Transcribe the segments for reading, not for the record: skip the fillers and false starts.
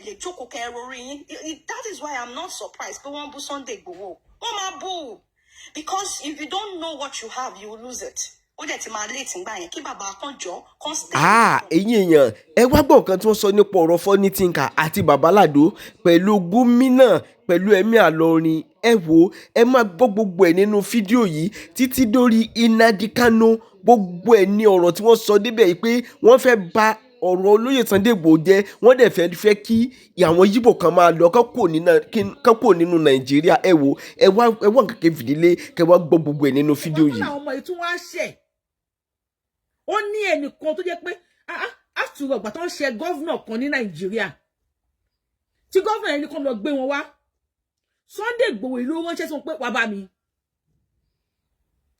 le jókòó kẹ́ rori yín. That is why I'm not surprised pé wọ́n bú Sunday Igboho. Wọ́n máa bú. Because if you don't know what you have, you will lose it. Ó dẹ̀ ti máa late ngbà yẹn kí bàbá kan jọ kan stay. Ẹ̀yin èèyàn ẹ wá gbọ́ nǹkan tí wọ́n sọ nípa ọ̀rọ̀ Funny Thinker àti Babaalado pẹ̀lú Gumi náà pẹ̀lú Emia lọ́rin. Ẹ wò ẹ máa gbọ́ gbogbo ẹ̀ nínú fídíò yìí títí dórí Inadicana. Gbogbo ẹ̀ ní ọ̀rọ̀ tí wọ́n sọ débẹ̀ yìí pé wọ́n fẹ́ bà ọ̀rọ̀ olóyè Sunday Igboho jẹ́, wọ́n dẹ̀ fẹ́ kí àwọn Yíbò kan máa lọ kán kúrò nínú Nàìjíríà. Ẹ wò ẹ wá nǹkan kan fìdílé kẹ́ wá gbọ́ gbogbo ẹ̀ nínú fídíò yìí. Àwọn ọmọ yìí tún wá ṣẹ̀. Ó ní ẹnìkan tó jẹ́ pé àtúrò ọgbà tó ń ṣe gọ́vnà kan ní Nàìjíríà tí gọ́vnà yẹn ní kó lọ gbé wọn wá. Sunday Igboho ìlú ránṣẹ́ sí wọn pé wá bá mi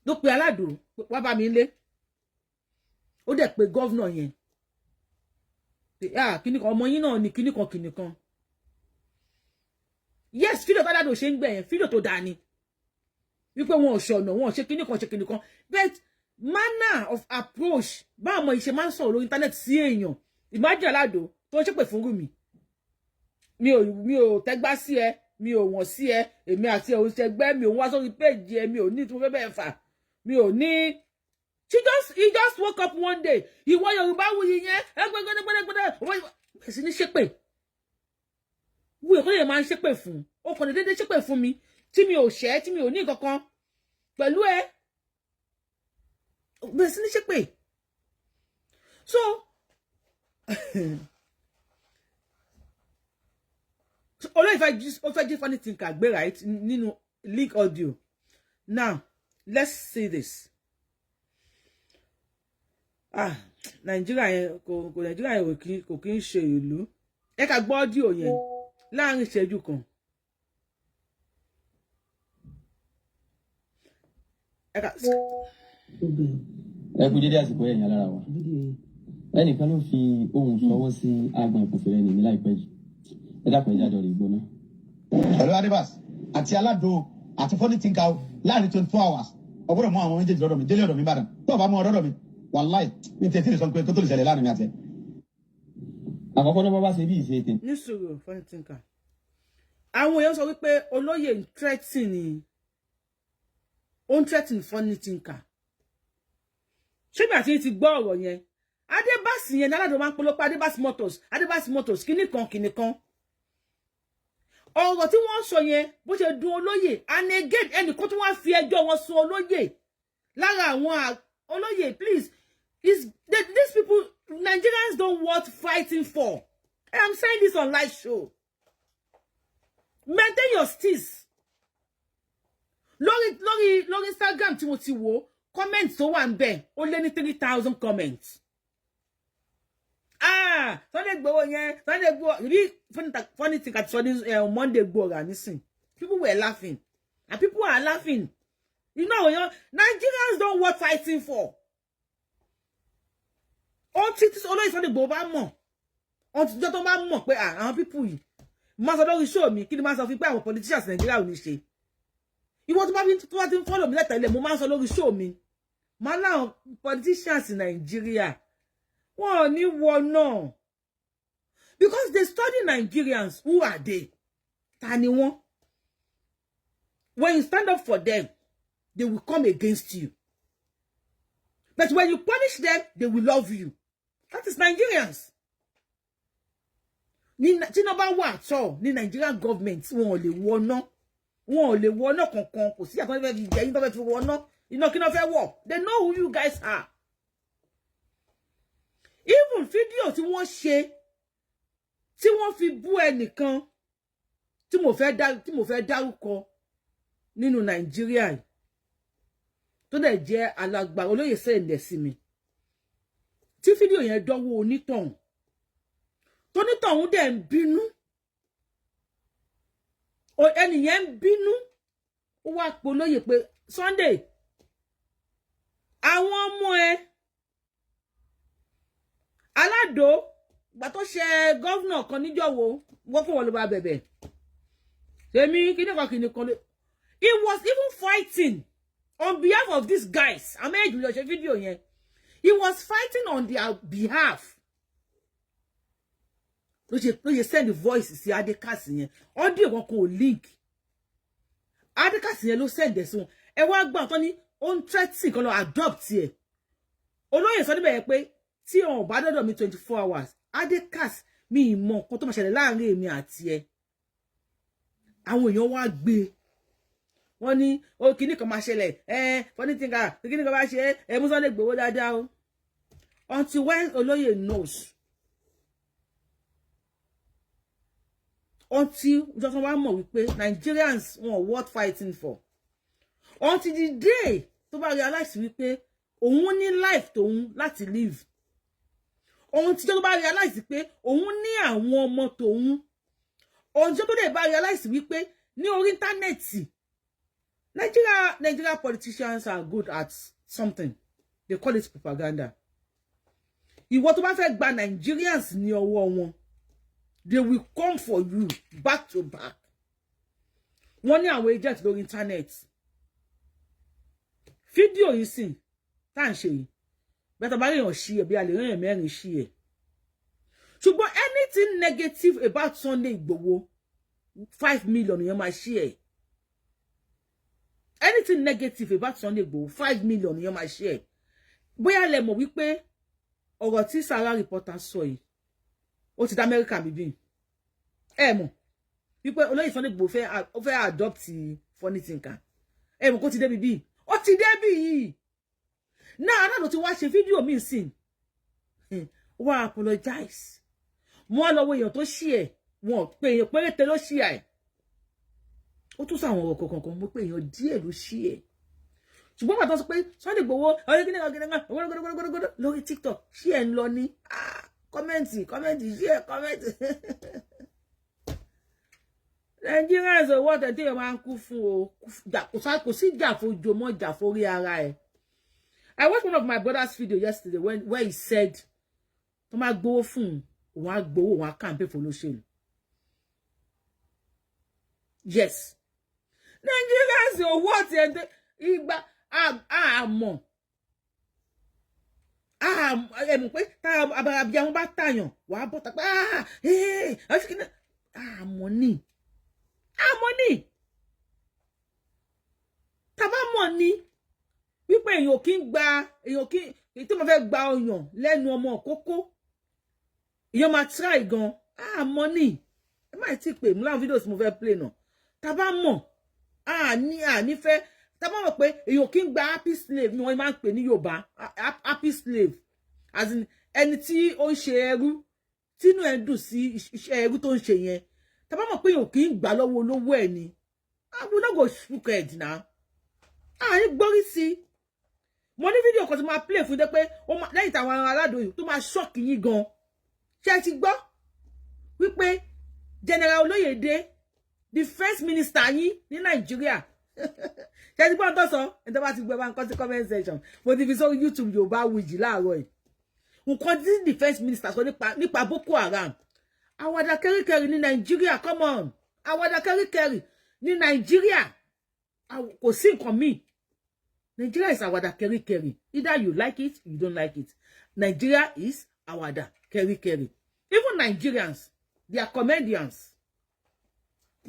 ló pe Aládò wá bá mi lé. Ó dẹ̀ pé gọ́vnà yẹn kíníkan ọmọ yín náà ní kíníkan. Yes, fídíò Babaalado ṣe ń gbẹ̀ yẹn fídíò tó dáa ni wípé wọn ò ṣọ̀nà wọn ò ṣe kíníkan but manner of approach bá ọmọ ìṣe máa ń sọ̀rọ̀ lórí internet sí èèyàn. Imagine Aládò tó ń ṣépè fún Gumi. Mi ò tẹ́gbá sí ẹ, mi ò wọ̀n sí ẹ, èmi àti ẹ̀ ò ṣẹgbẹ́, mi ò wá sórí péjì ẹ, mi ò ní tí mo fẹ́ bẹ́ẹ̀ fà, mi ò ní. He just woke up one day. Ìwọ Yorubawuyi yẹn ẹgbẹgbẹgbẹgbẹ bẹ̀sí ní ṣépè. Wúyẹ kó lè máa ń ṣépè fún. Ó kàn déédéé ṣépè fún mi tí mi ò ṣẹ̀, tí mi ò ní kankan pẹ̀lú ẹ. Bẹ̀sí ní ṣépè. So olóyè fẹ́ jí Funny Thinker gbé right nínú leak audio. Now let's see this. Nàìjíríà yẹn kò kí ń ṣe ìlú. Ẹ ká gbọ́ audio yẹn láàrin ìṣẹ́jú kan. Ẹ kú dédé àsìkò ẹ̀yìn alára wa. Ẹnìkan ló fi ohun sọwọ́ sí agbọn ìkùnfẹ̀rẹ̀ nìyí láìpẹ́ yìí. Ẹ dákun ẹja dọ̀rọ̀ ìgbóná. Pẹ̀lú Adébás àti Aládò àti Funny Thinker láàrin 24 hours. Ọgbọ́dọ̀ mú àwọn méjèèjì lọ́dọ̀ mi, délé ọ̀dọ̀ mi Ìbàdàn. Tó o bá mú ọ̀dọ̀ mi, wàláì mi tẹ̀ tí ì sọ pé kó tó lè ṣẹlẹ̀ láàrin mi àti ẹ. Àkọ́kọ́ náà bá ṣe bí ìṣe tè. Ní sùúrù Funny Thinker. Àwọn èèyàn sọ wípé olóyè ń threatening Funny Thinker. Ṣé bí àti ti gbọ́ ọ̀rọ̀ yẹn? Adébásì yẹn Aládò máa ń polówó Adébásì Motors kíníkan. Ọ̀rọ̀ tí wọ́n sọ yẹn bó ṣe dùn olóyè and again ẹnìkan tí wọ́n fi ẹjọ́ wọn sùn olóyè lára àwọn olóyè please these people Nigerians don't want fighting for. And I'm saying this on live show. Maintain your steez. Lórí Instagram tí mo ti wò comments tó wà ńbẹ̀ ó lé ní 3,000 comments. Sunday Igboho yẹn Sunday Igboho really Funny Thinker sọ ní Monday Igboho rà nísìn. People were laughing and people are laughing. You know, Nigerians don't want fighting for. All things always Sunday Igboho bá mọ̀. On ti jọ́ tó bá mọ̀ pé àwọn people yìí má sọ lórí show mi kí ni má sọ fi pé àwọn politicians Nigeria ò ní ṣe. Ìwọ tó bá ti follow mi lẹ́tẹ̀lẹ̀ mo má sọ lórí show mi. Má láwọn politicians in Nigeria wọ́n ò ní wọ náà. Because they study Nigerians. Who are they? Ta ni wọ́n? When you stand up for them, they will come against you. But when you punish them, they will love you. That is Nigerians. Tí no bá wà tó ní Nigerian government wọn ò lè wọná. Wọn ò lè wọná kankan kò sí àtọ́ fẹ́ fi jẹ́ yín tó fẹ́ fi wọná. Iná kí no fẹ́ wọ̀. They know who you guys are. Even video tí wọ́n ṣe tí wọ́n fi bú ẹnìkan tí mo fẹ́ dárúkọ nínú Nàìjíríà tó dẹ̀ jẹ́ alàgbà olóyè sẹ́ẹ̀lẹ̀ sí mi. Tí fídíò yẹn dọ́wọ́ onítọ̀hún. Tónítọ̀hún dẹ̀ ń bínú. Ẹnìyẹn ń bínú. Ó wá pe olóyè pé Sunday àwọn ọmọ ẹ Aládò gbà tó ṣe governor kan níjọ̀wọ́ wọ́n fún wọn ló bá bẹ̀bẹ̀. Èmi kíníkan. He was even fighting on behalf of these guys. I made you watch a video here. He was fighting on their behalf. ló ṣe send voice sí Adekas yẹn audio wọn kò link Adekas yẹn ló send ẹ̀ sí wọn ẹ wá gbà tán ní on threatening kan lọ adopt ẹ̀ olóyè sọ níbẹ̀ yẹn pé tí wọn ò bá dọ́dọ̀ mi 24 hours Adekas mi ìmọ̀ nǹkan tó máa ṣẹlẹ̀ láàrin èmi àti ẹ àwọn èèyàn wá gbé wọ́n ní o kíní kan máa ṣẹlẹ̀ funny thing kíní kan bá ṣe mú Sunday Igboho dáadáa o until when olóyè knows until just wá mọ̀ wípé Nigerians wọn worth fighting for until the day tó bá realize wípé òun ní life tóun láti live ohun tí tó bá realize pé òun ní àwọn ọmọ tóun ohun tí tó dé bá realize wípé ní orí íńtánẹ́ẹ̀tì Nigeria politicians are good at something they call it propaganda ìwọ tó bá fẹ́ gba Nigerians ní ọwọ́ wọn they will come for you back to back wọ́n ní àwọn agent lórí íńtánẹ́ẹ̀tì fídíò yìí sìn tá à ń ṣe yìí bẹ́ẹ̀ tó bá ríyàn ṣí ẹ̀ bí a lè ríyàn mẹ́rin ṣí ẹ̀ ṣùgbọ́n anything negative about Sunday Igboho 5 million yẹn máa ṣí ẹ̀ anything negative about Sunday Igboho 5 million yẹn máa ṣí ẹ̀ bóyá lẹ mọ̀ wípé ọ̀rọ̀ tí Sarah reporter sọ yìí ó ti dá Amẹ́ríkà bíbí ẹ mọ̀ wípé olóyè Sunday Igboho fẹ́ adopt funny thinker ẹ mọ̀ kó ti dé bíbí ó ti dé bí yìí náà náà ló ti wá ṣe fídíò mi sìn wá apologize wọ́n lọ wo èèyàn tó ṣí ẹ̀ wọ́n pé èèyàn péréte ló ṣí ẹ̀ ó tún sáwọn ọ̀rọ̀ kọ̀ọ̀kan mo pé èèyàn díẹ̀ ló ṣí ẹ̀ ṣùgbọ́n pàtó sọ pé Sunday Igboho ọ̀rẹ́ kí ní ọ̀gẹ̀dẹ̀ lórí TikTok ṣí ẹ̀ ń lọ ní kọ́mẹ́ǹtì ṣí ẹ̀ kọ́mẹ́ǹtì Nigerians owó ọ̀tẹ̀ èèyàn máa ń kú fún o kò sí jàfojo mọ́ jàforí ara ẹ̀. I watched one of my brother's video yesterday where he said, "Tó máa gbowó fún òun á gbowó òun á campaign for olóṣèlú." Yes. Nigerians owó ọ̀tẹ̀ ìgbà àmọ́ ẹ̀mú pé tá àbí àwọn bá tàyàn wàá bọ́ tàpá àmọ́ ní tàbá mọ̀ ní wípé èèyàn kì í gba èèyàn kì í tí mo fẹ́ gba ọyàn lẹ́nu ọmọ kókó èèyàn máa try gan àmọ́ ní ẹ má ti pè mú láwọn fídíò tí mo fẹ́ play náà tàbá mọ̀ àní fẹ́ tàbá mọ̀ pé èèyàn kì í gba happy slave ni wọ́n máa ń pè ní Yorùbá happy slave as in ẹni tí ó ń ṣe ẹrú tínú ẹ̀ dùn sí iṣẹ́ ẹrú tó ń ṣe yẹn tàbá mọ̀ pé èèyàn kì í gbà lọ́wọ́ olówó ẹ̀ ni I will not go shook head now àní gbórí sí mo ní fídíò kan tí máa play fún dé pé lẹ́yìn táwọn aládò yìí tó máa ṣọ́ọ̀kì yín gan ṣé ti gbọ́ wípé General Olóyèdé the first minister yín ní Nàìjíríà ṣé ti gbọ́ tó sọ ẹni tó bá ti gbé bá nǹkan sí comment section mo ti fi sórí YouTube Yorubawuyi láàárọ̀ yìí nǹkan tí the first minister sọ nípa Boko Haram àwàdà kẹ́ríkẹ́rí ní Nàìjíríà come on àwàdà kẹ́ríkẹ́rí ní Nàìjíríà kò sí nǹkan míì Nigeria is àwàdà kẹ́ríkẹ́rí either you like it you don't like it Nigeria is àwàdà kẹ́ríkẹ́rí even Nigerians they are comedians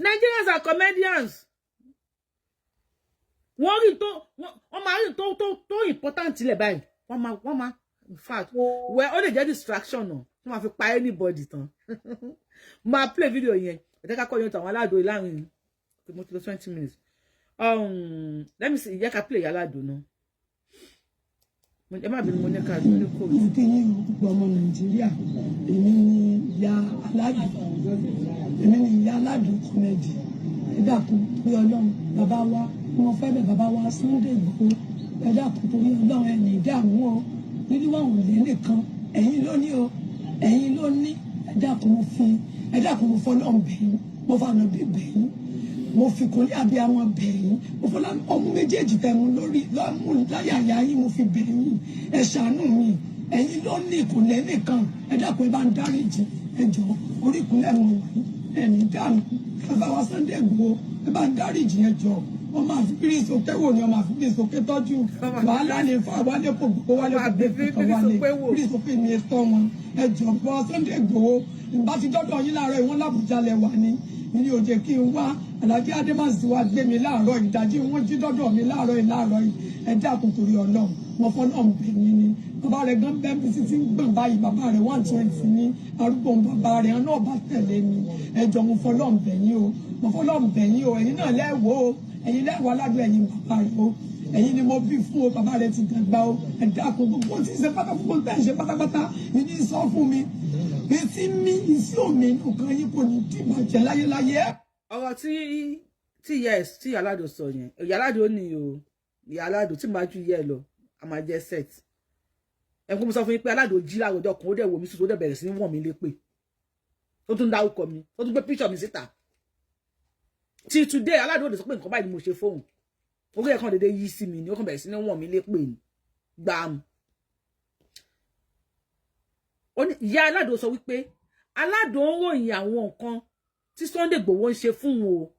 Nigerians are comedians wọ́n rí wọ́n máa rí tó important ilẹ̀ báyìí wọ́n máa in fact ó lè jẹ́ distraction náà wọ́n máa fi pa anybody tán máa play video yẹn ẹ̀tẹ́ká kọ́ yẹn tó àwọn aládùn ìlànà mo ti lọ 20 minutes let me see, ká play aládò náà. Ẹ má bínú mo ní ká do ní kò. Mo kí yín gbogbo ọmọ Nàìjíríà. Èmi ni ìyá aládùn. Èmi ni ìyá aládùn comedy. Ẹ dákun pé Ọlọ́run bàbá wa mo fẹ́ bẹ̀ bàbá wa Sunday Igboho. Ẹ dákun torí Ọlọ́run ẹ ní ìdààmú o. Níbi wọn ò lè nìkan. Ẹ̀yin ló ní o. Ẹ̀yin ló ní. Ẹ dákun mo fọlọ́run bẹ̀yìn. Mo fànà bẹ̀yìn. Mo fi kò ní abiyamọ bẹ̀yìn mo fọlá ọmọ méjèèjì tẹ mu lórí lọ́mú láyàyà yín mo fi bẹ̀yìn ẹ ṣàánú mi ẹ̀yin ló ní ìkùnlẹ̀ nìkan ẹ dákun ẹ bá ń dáríjì ẹ jọ orí ìkùnlẹ̀ mo wà yín ẹ̀mí dànù bàbá wa Sunday Igboho ẹ bá ń dáríjì ẹ jọ ọmọ àfikiri ìsòkè wò ni ọmọ àfikiri ìsòkè tọ́jú wàhálà ní fa wálé kò gbogbo wálé kò gbogbo wálé ìsòkè ní ẹ̀tọ́ wọn ẹ jọ bọ́ Sunday Igboho ìbá ti dọ́dọ̀ yín láàárọ̀ ìwọ́n lábùjá lẹ̀ wà ní ní ó jẹ́ kí n wá Alhaji Adébáyọ̀ ti wá gbé mi láàárọ̀ ìdájí wọ́n jí dọ́dọ̀ mi láàárọ̀ yìí ẹ dákun torí Ọlọ́run mo fọlọ́run bẹ̀ yín ni bàbá rẹ̀ gan bẹ́ẹ̀ bí títí ń gbọ̀n báyìí bàbá rẹ̀ 120 ní arúgbó bàbá rẹ̀ náà bá tẹ̀lé mi ẹjọ́ mo fọlọ́run bẹ̀ yín o mo fọlọ́run bẹ̀ yín o ẹ̀yin náà lẹ́wọ̀ o ẹ̀yin lẹ́wọ̀ aládùn ẹ̀yin bàbá rẹ̀ o ẹ̀yin ni mo bí fún o bàbá rẹ̀ ti dàgbà o ẹ dákun gbogbo tí ń ṣe pátápátá yìí ní sọ fún mi etí mi ìsí omi nǹkan yín kò ní dìbàjẹ́ láyéláyé. ọ̀rọ̀ tí yes tí Aládò sọ yẹn Aládò ni o Aládò tí màá ju yẹ lọ a máa jẹ set ẹkún mo sọ fún yín pé Aládò jí láwùjọ kan ó dẹ̀ wò mí sùn tó dẹ̀ bẹ̀rẹ̀ sí ní wọ̀n mí lépè ó tún dárúkọ mi ó tún gbé píṣọ̀ mi síta till today Aládò lè sọ pé nǹkan báyìí ni mo ṣe fóun orí ẹ̀kan dédé yí sí mi ni ó kàn bẹ̀rẹ̀ sí ní wọ̀n mí lépè ní gbàmù. Ìyá Aládò sọ wípé Aládò ń ròyìn àwọn nǹkan tí Sunday Igboho ń ṣe fún wọn o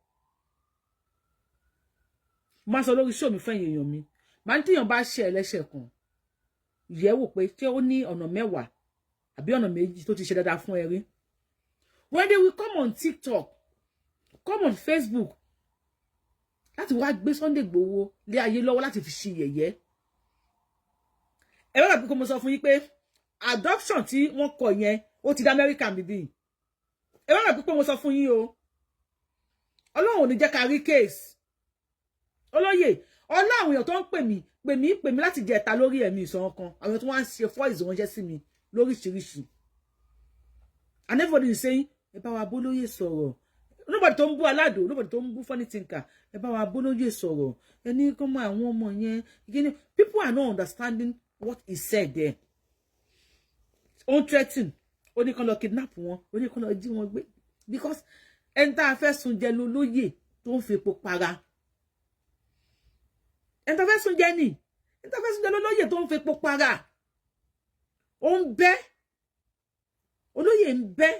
máa sọ lórí show mi fẹ́yìn èèyàn mi máa ń tíyàn bá ṣe ẹlẹ́ṣẹ̀ kan yẹ̀ wò pé ṣé ó ní ọ̀nà 10 àbí ọ̀nà 2 tó ti ṣe dáadáa fún ẹ rí. When they will come on TikTok, come on Facebook láti wá gbé Sunday Igboho lé ayé lọ́wọ́ láti fi ṣe yẹ̀yẹ́. Ẹ bá gbà pé mo sọ fún yín pé adoption tí wọ́n kọ yẹn ó ti dá America bíbí. Ẹ bá gbà pé mo sọ fún yín o Ọlọ́run ò ní jẹ́ ká rí case olóyè Ọlọ́run èèyàn tó ń pè mí láti jẹta lórí ẹ̀mí ìsọ̀rọ̀ kan àwọn tó wá ń ṣe voice ránṣẹ́ sí mi lóríṣiríṣi and everybody is saying ẹ bá wa bólóyè sọ̀rọ̀ nobody tó ń bú Aládò nobody tó ń bú funny thinker ẹ bá wa bólóyè sọ̀rọ̀ ẹni kọ́ mọ àwọn ọmọ yẹn people are not understanding what he said there. Ó ń threaten ó ní kán lọ kidnap wọn ó ní kán lọ jí wọn gbé because ẹni tá a fẹ́ sun jẹ lólóyè tó ń fi epo para ẹni tá a fẹ́ sun jẹ ni ẹni tá a fẹ́ sun jẹ lólóyè tó ń fi epo para ó ń bẹ́ olóyè ń bẹ́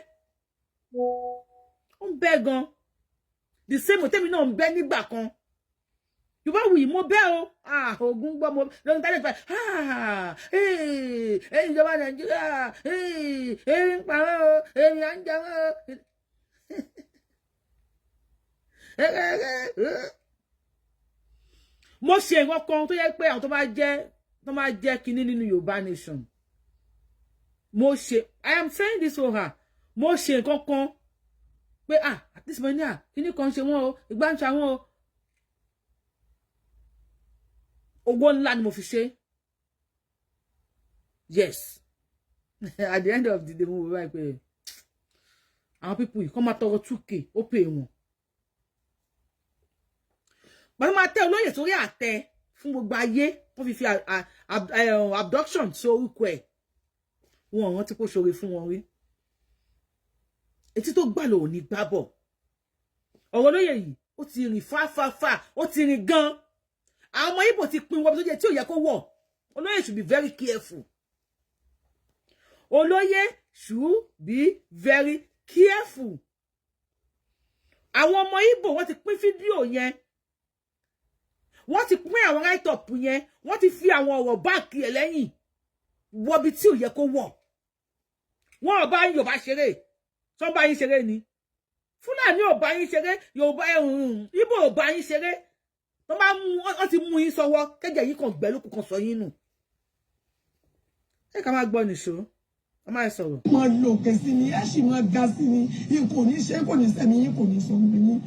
ó ń bẹ́ gan the same tèmi náà ń bẹ́ nígbà kan Yorubawuyi mo bẹ́ o ogun gbọ́ mo lórí tálẹ̀ pẹ́ ìjọba Nàìjíríà ń parọ́ o èmi à ń jẹun o. Mo ṣe nǹkan kan tó yẹ pé àwọn tó máa jẹ́ kinní nínú Yorùbá nation mo ṣe I am saying this for her mo ṣe nǹkan kan pé at this moment kinní kan ṣe wọ́n o ìgbà ń ṣe àwọn o owó ńlá ni mo fi ṣe yes at the end of the day mo wò báyìí pé àwọn people yìí kọ́ máa tọrọ 2k ó pè wọ́n bàbá máa tẹ olóyè sórí àtẹ fún gbogbo ayé wọ́n fi abduction sí orúkọ ẹ̀ wọn rántí kó ṣoore fún wọn rí etí tó gbà lò ní gbábọ̀ ọ̀rọ̀ olóyè yìí ó ti rìn fáfáfá ó ti rìn gan àwọn ọmọ Ìgbò ti pín wọ́n tó jẹ́ tí ò yẹ kó wọ̀ olóyè should be very careful olóyè should be very careful àwọn ọmọ Ìgbò wọ́n ti pín fídíò yẹn wọ́n ti pín àwọn write up yẹn wọ́n ti fi àwọn ọ̀rọ̀ báàkì ẹ̀ lẹ́yìn wọ́bi tí ò yẹ kó wọ̀ wọ́n ò bá yín Yorùbá ṣeré tó bá yín ṣeré ni Fúlàní ò bá yín ṣeré Yorùbá Ìgbò ò bá yín ṣeré tó bá mú wọ́n ti mú yín sọ́wọ́ kẹ́jẹ́ yìí kan gbẹ́ lókù kan sọ yín nù ẹ ká máa gbọ́ nìṣó ẹ máa sọ̀rọ̀. máa lo òkè sí ni ẹ sì máa ga sí ni yín kò ní ṣe kò ní sẹ́mi yín kò ní sọ ọmọ yín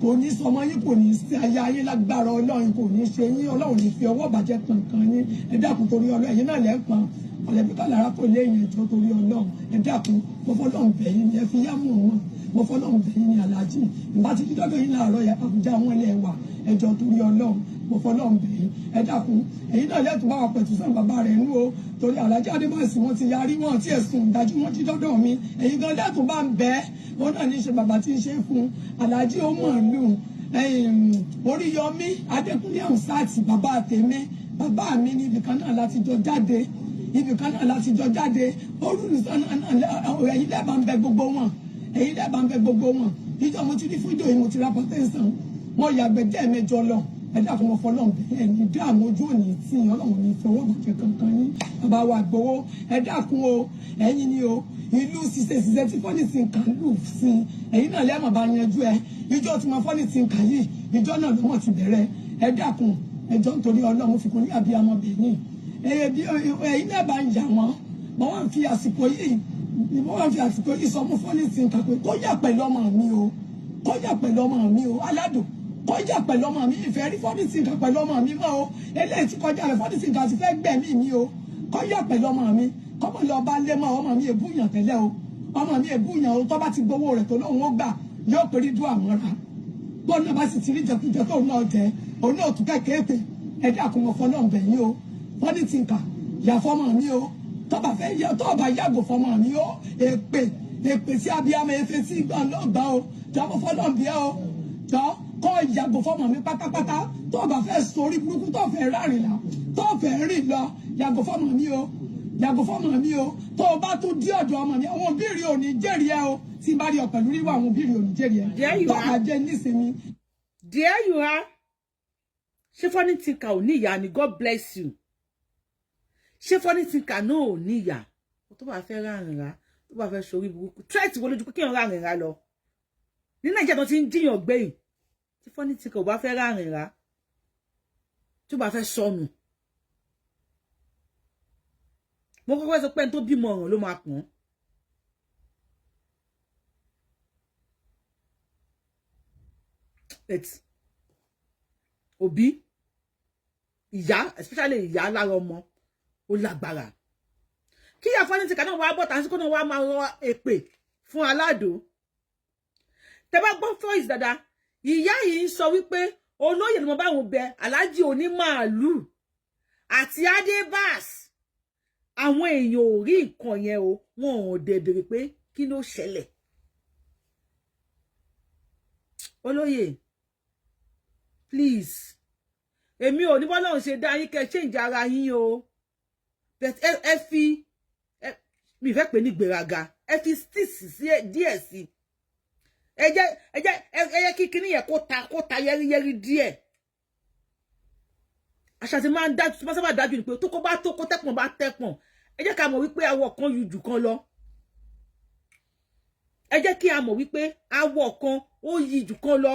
kò ní sọ ọmọ yín kò ní sí aya yín lágbára Ọlọ́run kò ní ṣe yín Ọlọ́run ní fi ọwọ́ bàjẹ́ kankan yín ẹ dákun torí Ọlọ́run ẹ̀yin náà lẹ́ẹ̀kan ọ̀lẹ́bí kàlára kò léèyàn ìjọ torí Ọlọ́run ẹ dákun mo fọlọ́run bẹ̀yìn ni ẹ fi yá mọ̀ wọn mo fọlọ́run bẹ̀yìn ni Alhaji ìbá ti di dọ́dọ̀ yín láàárọ̀ yà Àbújá wọn lẹ̀ wà ẹjọ́ torí Ọlọ́run mo fọlọ́run bẹ̀yìn ẹ dákun ẹ̀yin náà lẹ́tùn bá wa pẹ̀tù sàn bàbá rẹ̀ nú o torí Alhaji Adébáyọ̀ wọn ti yarí wọn tí ẹ̀sùn ìdájú wọn ti dọ́dọ̀ mi ẹ̀yin gan lẹ́tùn bá ń bẹ́ wọn náà ní í ṣe bàbá tí ń ṣe fún Alhaji ó mọ̀ lù Oríyọmí Adékúnlé Hamsat bàbá tèmi bàbá mi ní ibìkan náà láti jọ jáde olùsọ náà ẹ̀yin lẹ́bàá ń bẹ gbogbo wọn ìjọ mo ti rí fídíò yìí mo ti ra pọ́tẹ́sán mo yàgbẹ́ dẹ́ẹ̀mẹjọ lọ ẹ dákun mo fọlọ́n bẹ́ẹ̀ ní dáàmú ojú òní tí ọlọ́run ní fọwọ́ bàjẹ́ kankan yín bàbá wa Ìgbòho ẹ dákun o ẹ̀yin ni o ìlú ṣiṣẹ́ tí fọ́nìtì nǹkan lù sí ẹ̀yin náà lẹ́mọ̀ bá yanjú ẹ ìjọ tí mo fọ́nìtì nǹkan yìí ìjọ náà lọ́mọ ti bẹ̀rẹ̀ ẹ dákun ẹjọ́ nítorí ọlọ́run fi kún ní abiyamọ bẹ̀yìn ẹ̀yin náà bá ń yà wọ́n mo wá ń fi àsìkò yìí sọ fún fọ́nìtì nǹkan pé kó yà pẹ̀lú ọmọ mi o kó yà pẹ̀lú ọmọ mi o aládùn kọjá pẹ̀lú ọmọ mi ìfẹ́ rí fọ́nìtì nǹkan pẹ̀lú ọmọ mi mọ́ o eléyìí tí kọjá rẹ̀ fọ́nìtì nǹkan ti fẹ́ gbẹ̀mí mi o kọjá pẹ̀lú ọmọ mi kọ́mọ lọ bá lé mọ́ ọmọ mi èbúyàn tẹ́lẹ̀ o ọmọ mi èbúyàn o tó bá ti gbowó rẹ̀ tó lóun ó gbà yóò péré dún àmọ́ra bọ́ọ̀nù náà bá sì ti rí jẹkújẹ tó náà jẹ òun náà tún kẹ́kẹ́ pé ẹ̀dá àkùnmọ̀ fọ́ náà bẹ̀yìn o fọ́nìtì nǹkan yà fọ́mọ mi o tó bá fẹ́ yẹ tó bá yàgò fọ́mọ mi o èpè sí abiyamọ efe sí gbọ̀nlọ́gbà o jọmọ fọ́nà bí ẹ o jọ kọ́ ìyàgò fọ́mọ mi pátápátá tó bá fẹ́ sórí burúkú tó fẹ́ rárìn lọ tó fẹ́ rìn lọ yàgò fọ́mọ mi o yàgò fọ́mọ mi o tó o bá tún dí ọ̀dọ̀ ọmọ mi àwọn òbírí ò ní jẹ́rìí ẹ o tí n bá rí ọ pẹ̀lú ríwọ àwọn òbírí ò ní jẹ́rìí ẹ tó bá jẹ́ nísìnyí. There you are. Ṣé Fọ́nìtì nǹkan ò ní ìyá ni God bless you. Ṣé Fọ́nìtì nǹkan náà ò ní ìyá tó bá fẹ́ rárìn rá tó bá fẹ́ sórí burúkú threat wo lójú pé kí n rárìn rá lọ ní Nàìjíríà tó ti ń jiyàn gbé yìí tí Fọ́nìtì nǹkan ò bá fẹ́ rárìn rá tó bá fẹ́ sọnù mo kọ́kọ́ sọ pé ẹni tó bímọ ọ̀ràn ló máa pọ̀n òbí ìyá especially ìyá lára ọmọ ó lágbára kí ìyá Fọ́nìtì nǹkan náà wá bọ̀ tàbí kó náà wá máa rọ èpè fún Aládò tẹ bá gbọ́ voice dáadáa ìyá yìí ń sọ wípé olóyè ni mo bá wọn bẹ Aláàjì Onímàálù àti Adébás àwọn èèyàn ò rí nǹkan yẹn o wọn ò dẹ̀ bèrè pé kí ló ṣẹlẹ̀ olóyè please èmi ò ní bọ́lá òun ṣe dá yín kẹ́ change ara yín o but ẹ fi mi fẹ́ pè ní gbéraga ẹ fi stis sí díẹ̀ sí ẹ jẹ́ kí kíní yẹn kó ta yẹ́rìyẹ́rì díẹ̀ àṣà tí máa ń dájú tí máa sábà dájú ni pé tó kó bá tó kó tẹ́pọ̀n bá tẹ́pọ̀n ẹ jẹ́ ká mọ̀ wípé awọ kan yù jù kan lọ ẹ jẹ́ kí a mọ̀ wípé awọ kan ó yí jù kan lọ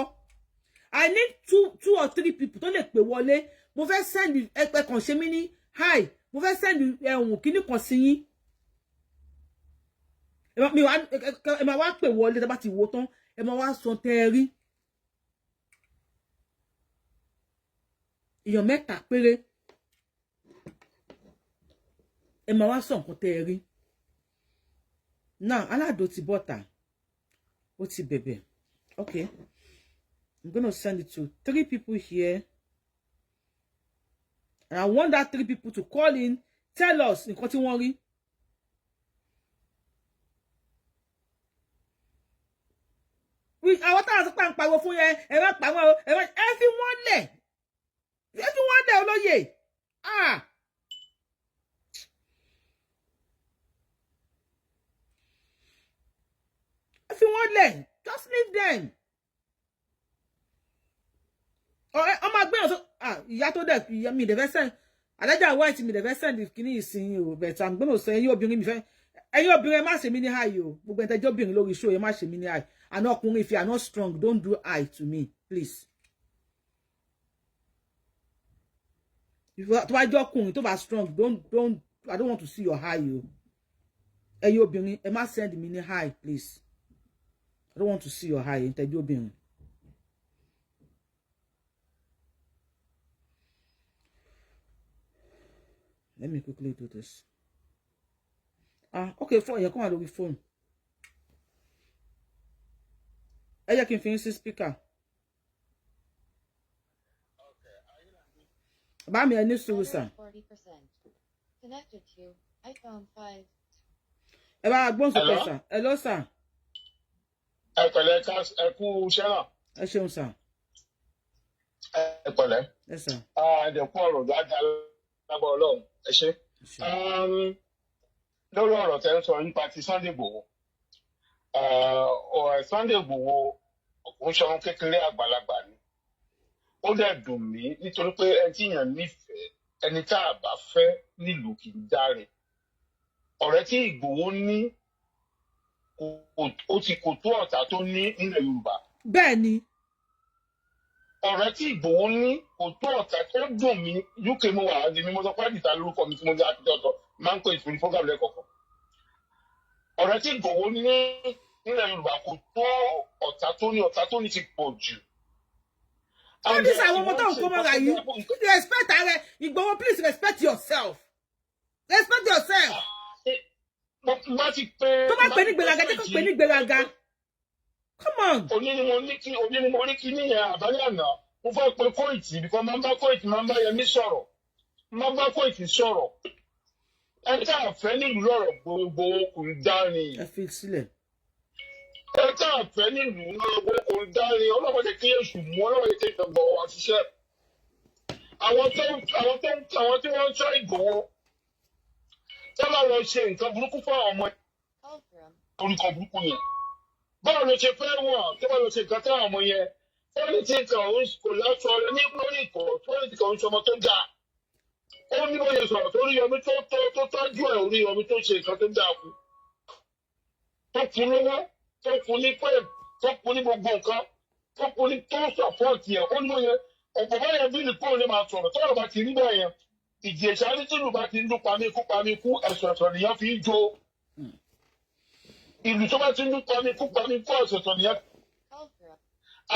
I need two or three people tó lè pè wọlé mo fẹ́ send ẹpẹ kan ṣe mí ní hi mo fẹ́ send ẹ̀hún kíní kan sí yín ẹ máa wá pè wọlé tá bá ti wò tán ẹ máa wá sọ tẹ́ ẹ rí èèyàn mẹ́ta péré ẹ máa wá sọ nǹkan tẹ́ ẹ rí now Aládò ti bọ́ta ó ti bẹ̀bẹ̀ okay I'm gonna send it to 3 people here and I want that 3 people to call in tell us nǹkan tí wọ́n rí àwọn táwọn sọ pé à ń pariwo fún yẹn ẹ má pa wọn o ẹ fi wọ́n lẹ̀ olóyè ẹ fi wọ́n lẹ̀ just leave them ọmọ agbẹ́yàn sọ ìyá tó dẹ̀ ìyá mi ìdẹ̀fẹ́ send alájà white mi ìdẹ̀fẹ́ send kìíní ìsìn o but I'm gonna say ẹ̀yin obìnrin mi fẹ́ ẹ̀yin obìnrin ẹ má ṣe mí ní high o gbogbo ẹ̀tẹ́jọ́ obìnrin lórí show ẹ má ṣe mí ní high àná ọkùnrin if you are not strong don't do high to me please. tó bá jọ ọkùnrin tó bá strong don't I don't want to see your high o ẹ̀yin obìnrin ẹ má send mi ní high please I don't want to see your high ẹ̀tẹ́jọ́ obìnrin. Let me quickly do this. Okay, phone. You're coming with phone. Ella can finish the speaker. Buy me a new solution. 40%. Connected to iPhone 5. Hello, sir. Ẹ ṣeun, sir. Yes, sir. Ẹ ṣé lórí ọ̀rọ̀ tẹ́ ń sọ nípa ti Sunday Igboho Sunday Igboho òun ṣe ohun kékeré àgbàlagbà ni ó dẹ̀ dùn mí nítorí pé ẹni tí èèyàn nífẹ̀ẹ́ ẹni tá a bá fẹ́ nílùú kì í dáre ọ̀rẹ́ tí Ìgbòho ní ó ti kò tó ọ̀tá tó ní nílẹ̀ Yorùbá. bẹ́ẹ̀ ni. ọ̀rẹ́ tí Ìgbòho ní kò tó ọ̀tá tó dùn mí UK mo wà á di mi mo sọ pé àdìta lórúkọ mi tí mo jẹ́ àtijọ́ ọ̀tọ̀ máa ń pè ìfúnni fọ́gàmù lẹ́kọ̀ọ̀kan. ọ̀rẹ́ tí Ìgbòho ní nílẹ̀ Yorùbá kò tó ọ̀tá tó ní ti pọ̀ jù. All this àwọn ọmọ tó ń kó mọ́ra yìí respect ààrẹ Ìgbòho please respect yourself. Respect yourself. Tó bá pè ní gbéraga jẹ́ kó pè ní gbéraga. Come on. Òní ni mo ní kí níyẹn àbálẹ̀ àná mo fẹ́ pe Kóìtì bíkọ́ máa ń bá Kóìtì máa ń bá Yẹmí sọ̀rọ̀ máa ń bá Kóìtì sọ̀rọ̀ ẹ tá a fẹ́ nílùú lọ́rọ̀ gbogbo kò ń dání. Ẹ fi sílẹ̀. ẹ tá a fẹ́ nílùú lọ́rọ̀ kò ń dání ọlọ́mọdé kí èṣù mú ọlọ́mọdé kí ìjọba wa ṣiṣẹ́. àwọn tí wọ́n ń sọ Ìgbòho tí wọ́n bá lọ ṣe nǹkan burúkú fún àwọn ọmọ orúkọ burúkú yẹn. báwo ló ṣe fẹ́ wọ̀n tí wọ́n lọ ṣe nǹkan tí àwọn ọmọ yẹn fọ́nìtì kan kò lásọ ní lórí ìkọ̀ fọ́nìtì kan ń sọmọ tó dáa. ó ní bóyá sọ̀rọ̀ tó rí Yọmí tó tọ́jú ẹ̀ orí Yọmí tó ṣe nǹkan tó dáa fún. tó fún lówó tó fún ní pẹ́ tó fún ní gbogbo nǹkan tó fún ní tó sọ̀pọ̀tì ẹ̀ ó ní bóyá ọ̀pọ̀ báyẹn bí nìkó lè máa sọ̀rọ̀ tó bá ti rí bẹ́ẹ̀ ìjẹ̀ṣà ní tìlú bá ti ń dún pamíkú ẹ̀sọ̀tọ̀ nìyẹn fi ń jó. ìlú tó bá ti ń dún pamíkú ẹ̀sọ̀tọ̀ nìyẹn.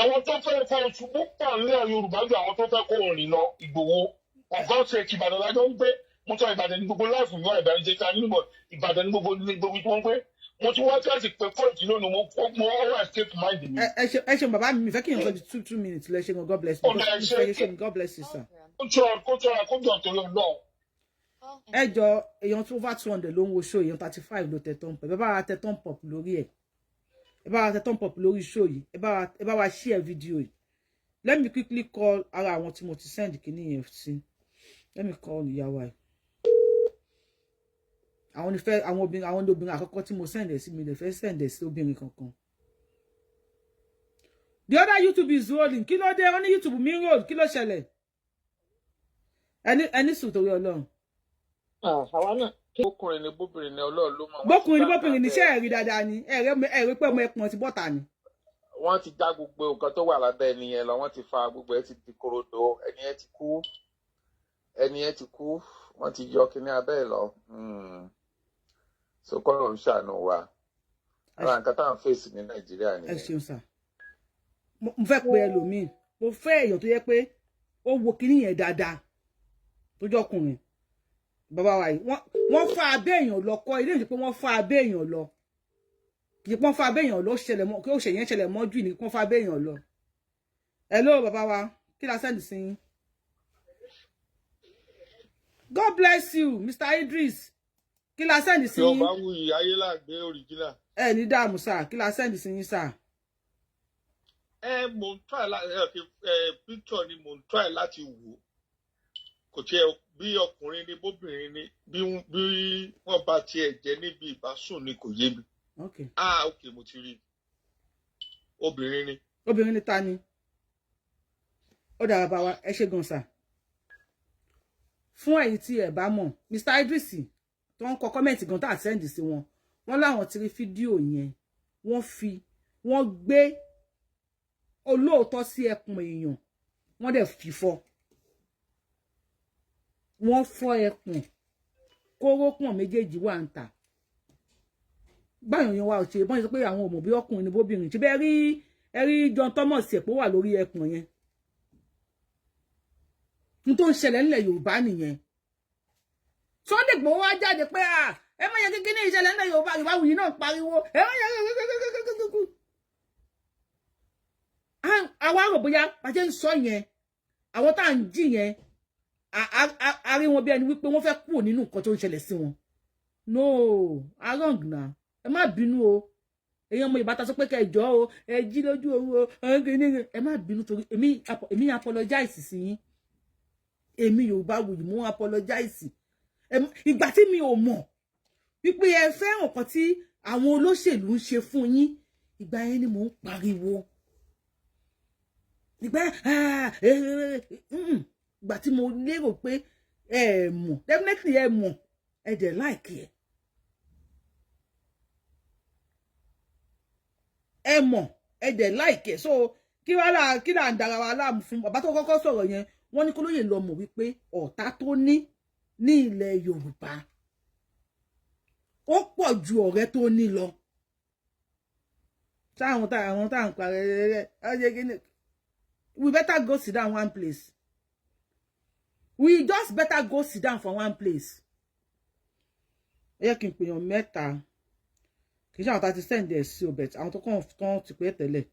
àwọn tó fẹ́ fọ oṣù púpọ̀ nílẹ̀ Yorùbá ju àwọn tó fẹ́ kó rìn lọ Ìgbòho ọ̀gá ọ̀sẹ̀ Ìbàdàn lájọ́ ń gbé mo sọ Ìbàdàn ní gbogbo láìfù ní Ìbàdàn jẹ́ ká nínú Ìbàdàn ní gbogbo tí wọ́n ń gbé mo ti wá kíláàsì pé Kóìtì lónìí mo ọwọ́ escape mind mi. ẹ ṣe bàbá mi fẹ́ kí n sọ di 2 minutes lẹ ṣe God bless you. God bless you sir. kó jọ torí Ọlọ́run. ẹ jọ èèyàn tó over 200 ló ń wo show èèyàn 35 ló tẹ thumb up ẹ bá wa tẹ thumb up lórí ẹ ẹ bá wa tẹ thumb up lórí show yìí ẹ bá wa share video yìí. Let me quickly call ara àwọn tí mo ti send kíní yẹn sí. Let me call ìyàwó ẹ. àwọn obìnrin àkọ́kọ́ tí mo send ẹ sí mi lè fẹ́ send ẹ sí obìnrin kankan. The other YouTube is rolling. Kí ló dé? Wọ́n ní YouTube mi roll. Kí ló ṣẹlẹ̀? Ẹni sùn torí Ọlọ́run. Àwa náà kí bókùnrin ni bóbìnrin ni Ọlọ́run ló máa. Bókùnrin ni ṣé ẹ̀rí dáadáa ni? Ẹ̀rí pé ọmọ ẹ̀pọ̀n ti bọ́ta ni. Wọ́n ti já gbogbo nǹkan tó wà lábẹ́ ẹni yẹn lọ. Wọ́n ti fa gbogbo ẹ̀ ti di korodo. Ẹni yẹn ti kú. Wọ́n ti yọ kíní abẹ́ ẹ̀ lọ. So kọ́lọ̀ ń ṣàánú wa. Ara nǹkan táwọn fèsì ní Nàìjíríà ni. Ẹ ṣeun sà. Mo fẹ́ pe ẹlòmíì. Mo fẹ́ èèyàn tó yẹ pé ó wo kíní yẹn dáadáa. Tó jọkùnrin. Bàbá wa yìí wọ́n fa abẹ́ èèyàn lọ kọ́ ilé ìṣẹ́ pé wọ́n fa abẹ́ èèyàn lọ. Kì í pọ́n fa abẹ́ èèyàn lọ ṣẹlẹ̀ mọ́ kí ó ṣèyẹn ṣẹlẹ̀ mọ́jú ní pọ́n fa abẹ́ èèyàn lọ. Hello bàbá wa kí la send sí yín. God bless you Mr. Idris. Kí la send sí yín. Yorubawuyi ayélàgbé original. Ẹ ní dààmú sà kí la send sí yín sà. Mo ń try picture ni mo ń try láti wò. Kò tiẹ̀ bí ọkùnrin ni bóbìnrin ni bí wọ́n bá tiẹ̀ jẹ́ níbi ìbásùn ni kò yé mi. Okay. Okay mo ti rí. Obìnrin ni. Obìnrin ni ta ni? Ó dára bá wa ẹ ṣé gan sà. Fún ẹ̀yin tí ẹ bá mọ̀ Mr. Idris tó ń kọ comment gan tá send sí wọn. Wọ́n láwọn ti rí fídíò yẹn. Wọ́n gbé olóòótọ́ sí ẹkùn èèyàn. Wọ́n dẹ̀ fífọ́. Wọ́n fọ́ ẹkùn kórópọ̀n méjèèjì wà ń tà. Báyọ̀ yẹn wá ò ṣe bọ́n ṣe pé àwọn ọmọ bí ọkùnrin ni bóbìnrin ṣe bẹ́ẹ̀ rí John Thomas ẹ̀ pé ó wà lórí ẹkùn yẹn. N tó ń ṣẹlẹ̀ nílẹ̀ Yorùbá nìyẹn. Sunday Igboho wá jáde pé ẹ má yẹ kékeré ní ìṣẹ̀lẹ̀ nílẹ̀ Yorùbá Yorùbáwùyí náà pariwo ẹ má yẹ kékeré. Àwa rò bóyá bàjẹ́ ń sọ yẹn àwọn tá à ń jí yẹn a rí wọn bí ẹni wípé wọ́n fẹ́ kúrò nínú nǹkan tó ń ṣẹlẹ̀ sí wọn. No wrong na ẹ má bínú o èèyàn ọmọ ìbátan sọ pé kẹjọ o ẹ jí lójú oorun o ẹ má bínú torí èmi apologize sí yín èmi Yorubawuyi mo apologize ìgbà tí mi ò mọ̀ wípé ẹ fẹ́ràn kan tí àwọn olóṣèlú ń ṣe fún yín ìgbà yẹn ni mò ń pariwo ìgbà tí mo lérò pé ẹ mọ̀ definitely ẹ mọ̀ ẹ dẹ̀ like ẹ mọ̀ ẹ dẹ̀ like so kí là ń dara wa láàmú fún bàbá tó kọ́kọ́ sọ̀rọ̀ yẹn wọ́n ní kó lóye lọ mọ̀ wípé ọ̀tá tó ní ilẹ̀ Yorùbá ó pọ̀ ju ọ̀rẹ́ tó ní lọ. Táwọn tá ń parẹ́ we better go sit down one place. We just better go sit down for one place. Ẹ yẹ kí n pè yàn mẹ́ta. Kì í ṣe àwọn tá ti send ẹ̀ sí ọbẹ̀ àwọn tó kàn ti pé tẹ́lẹ̀.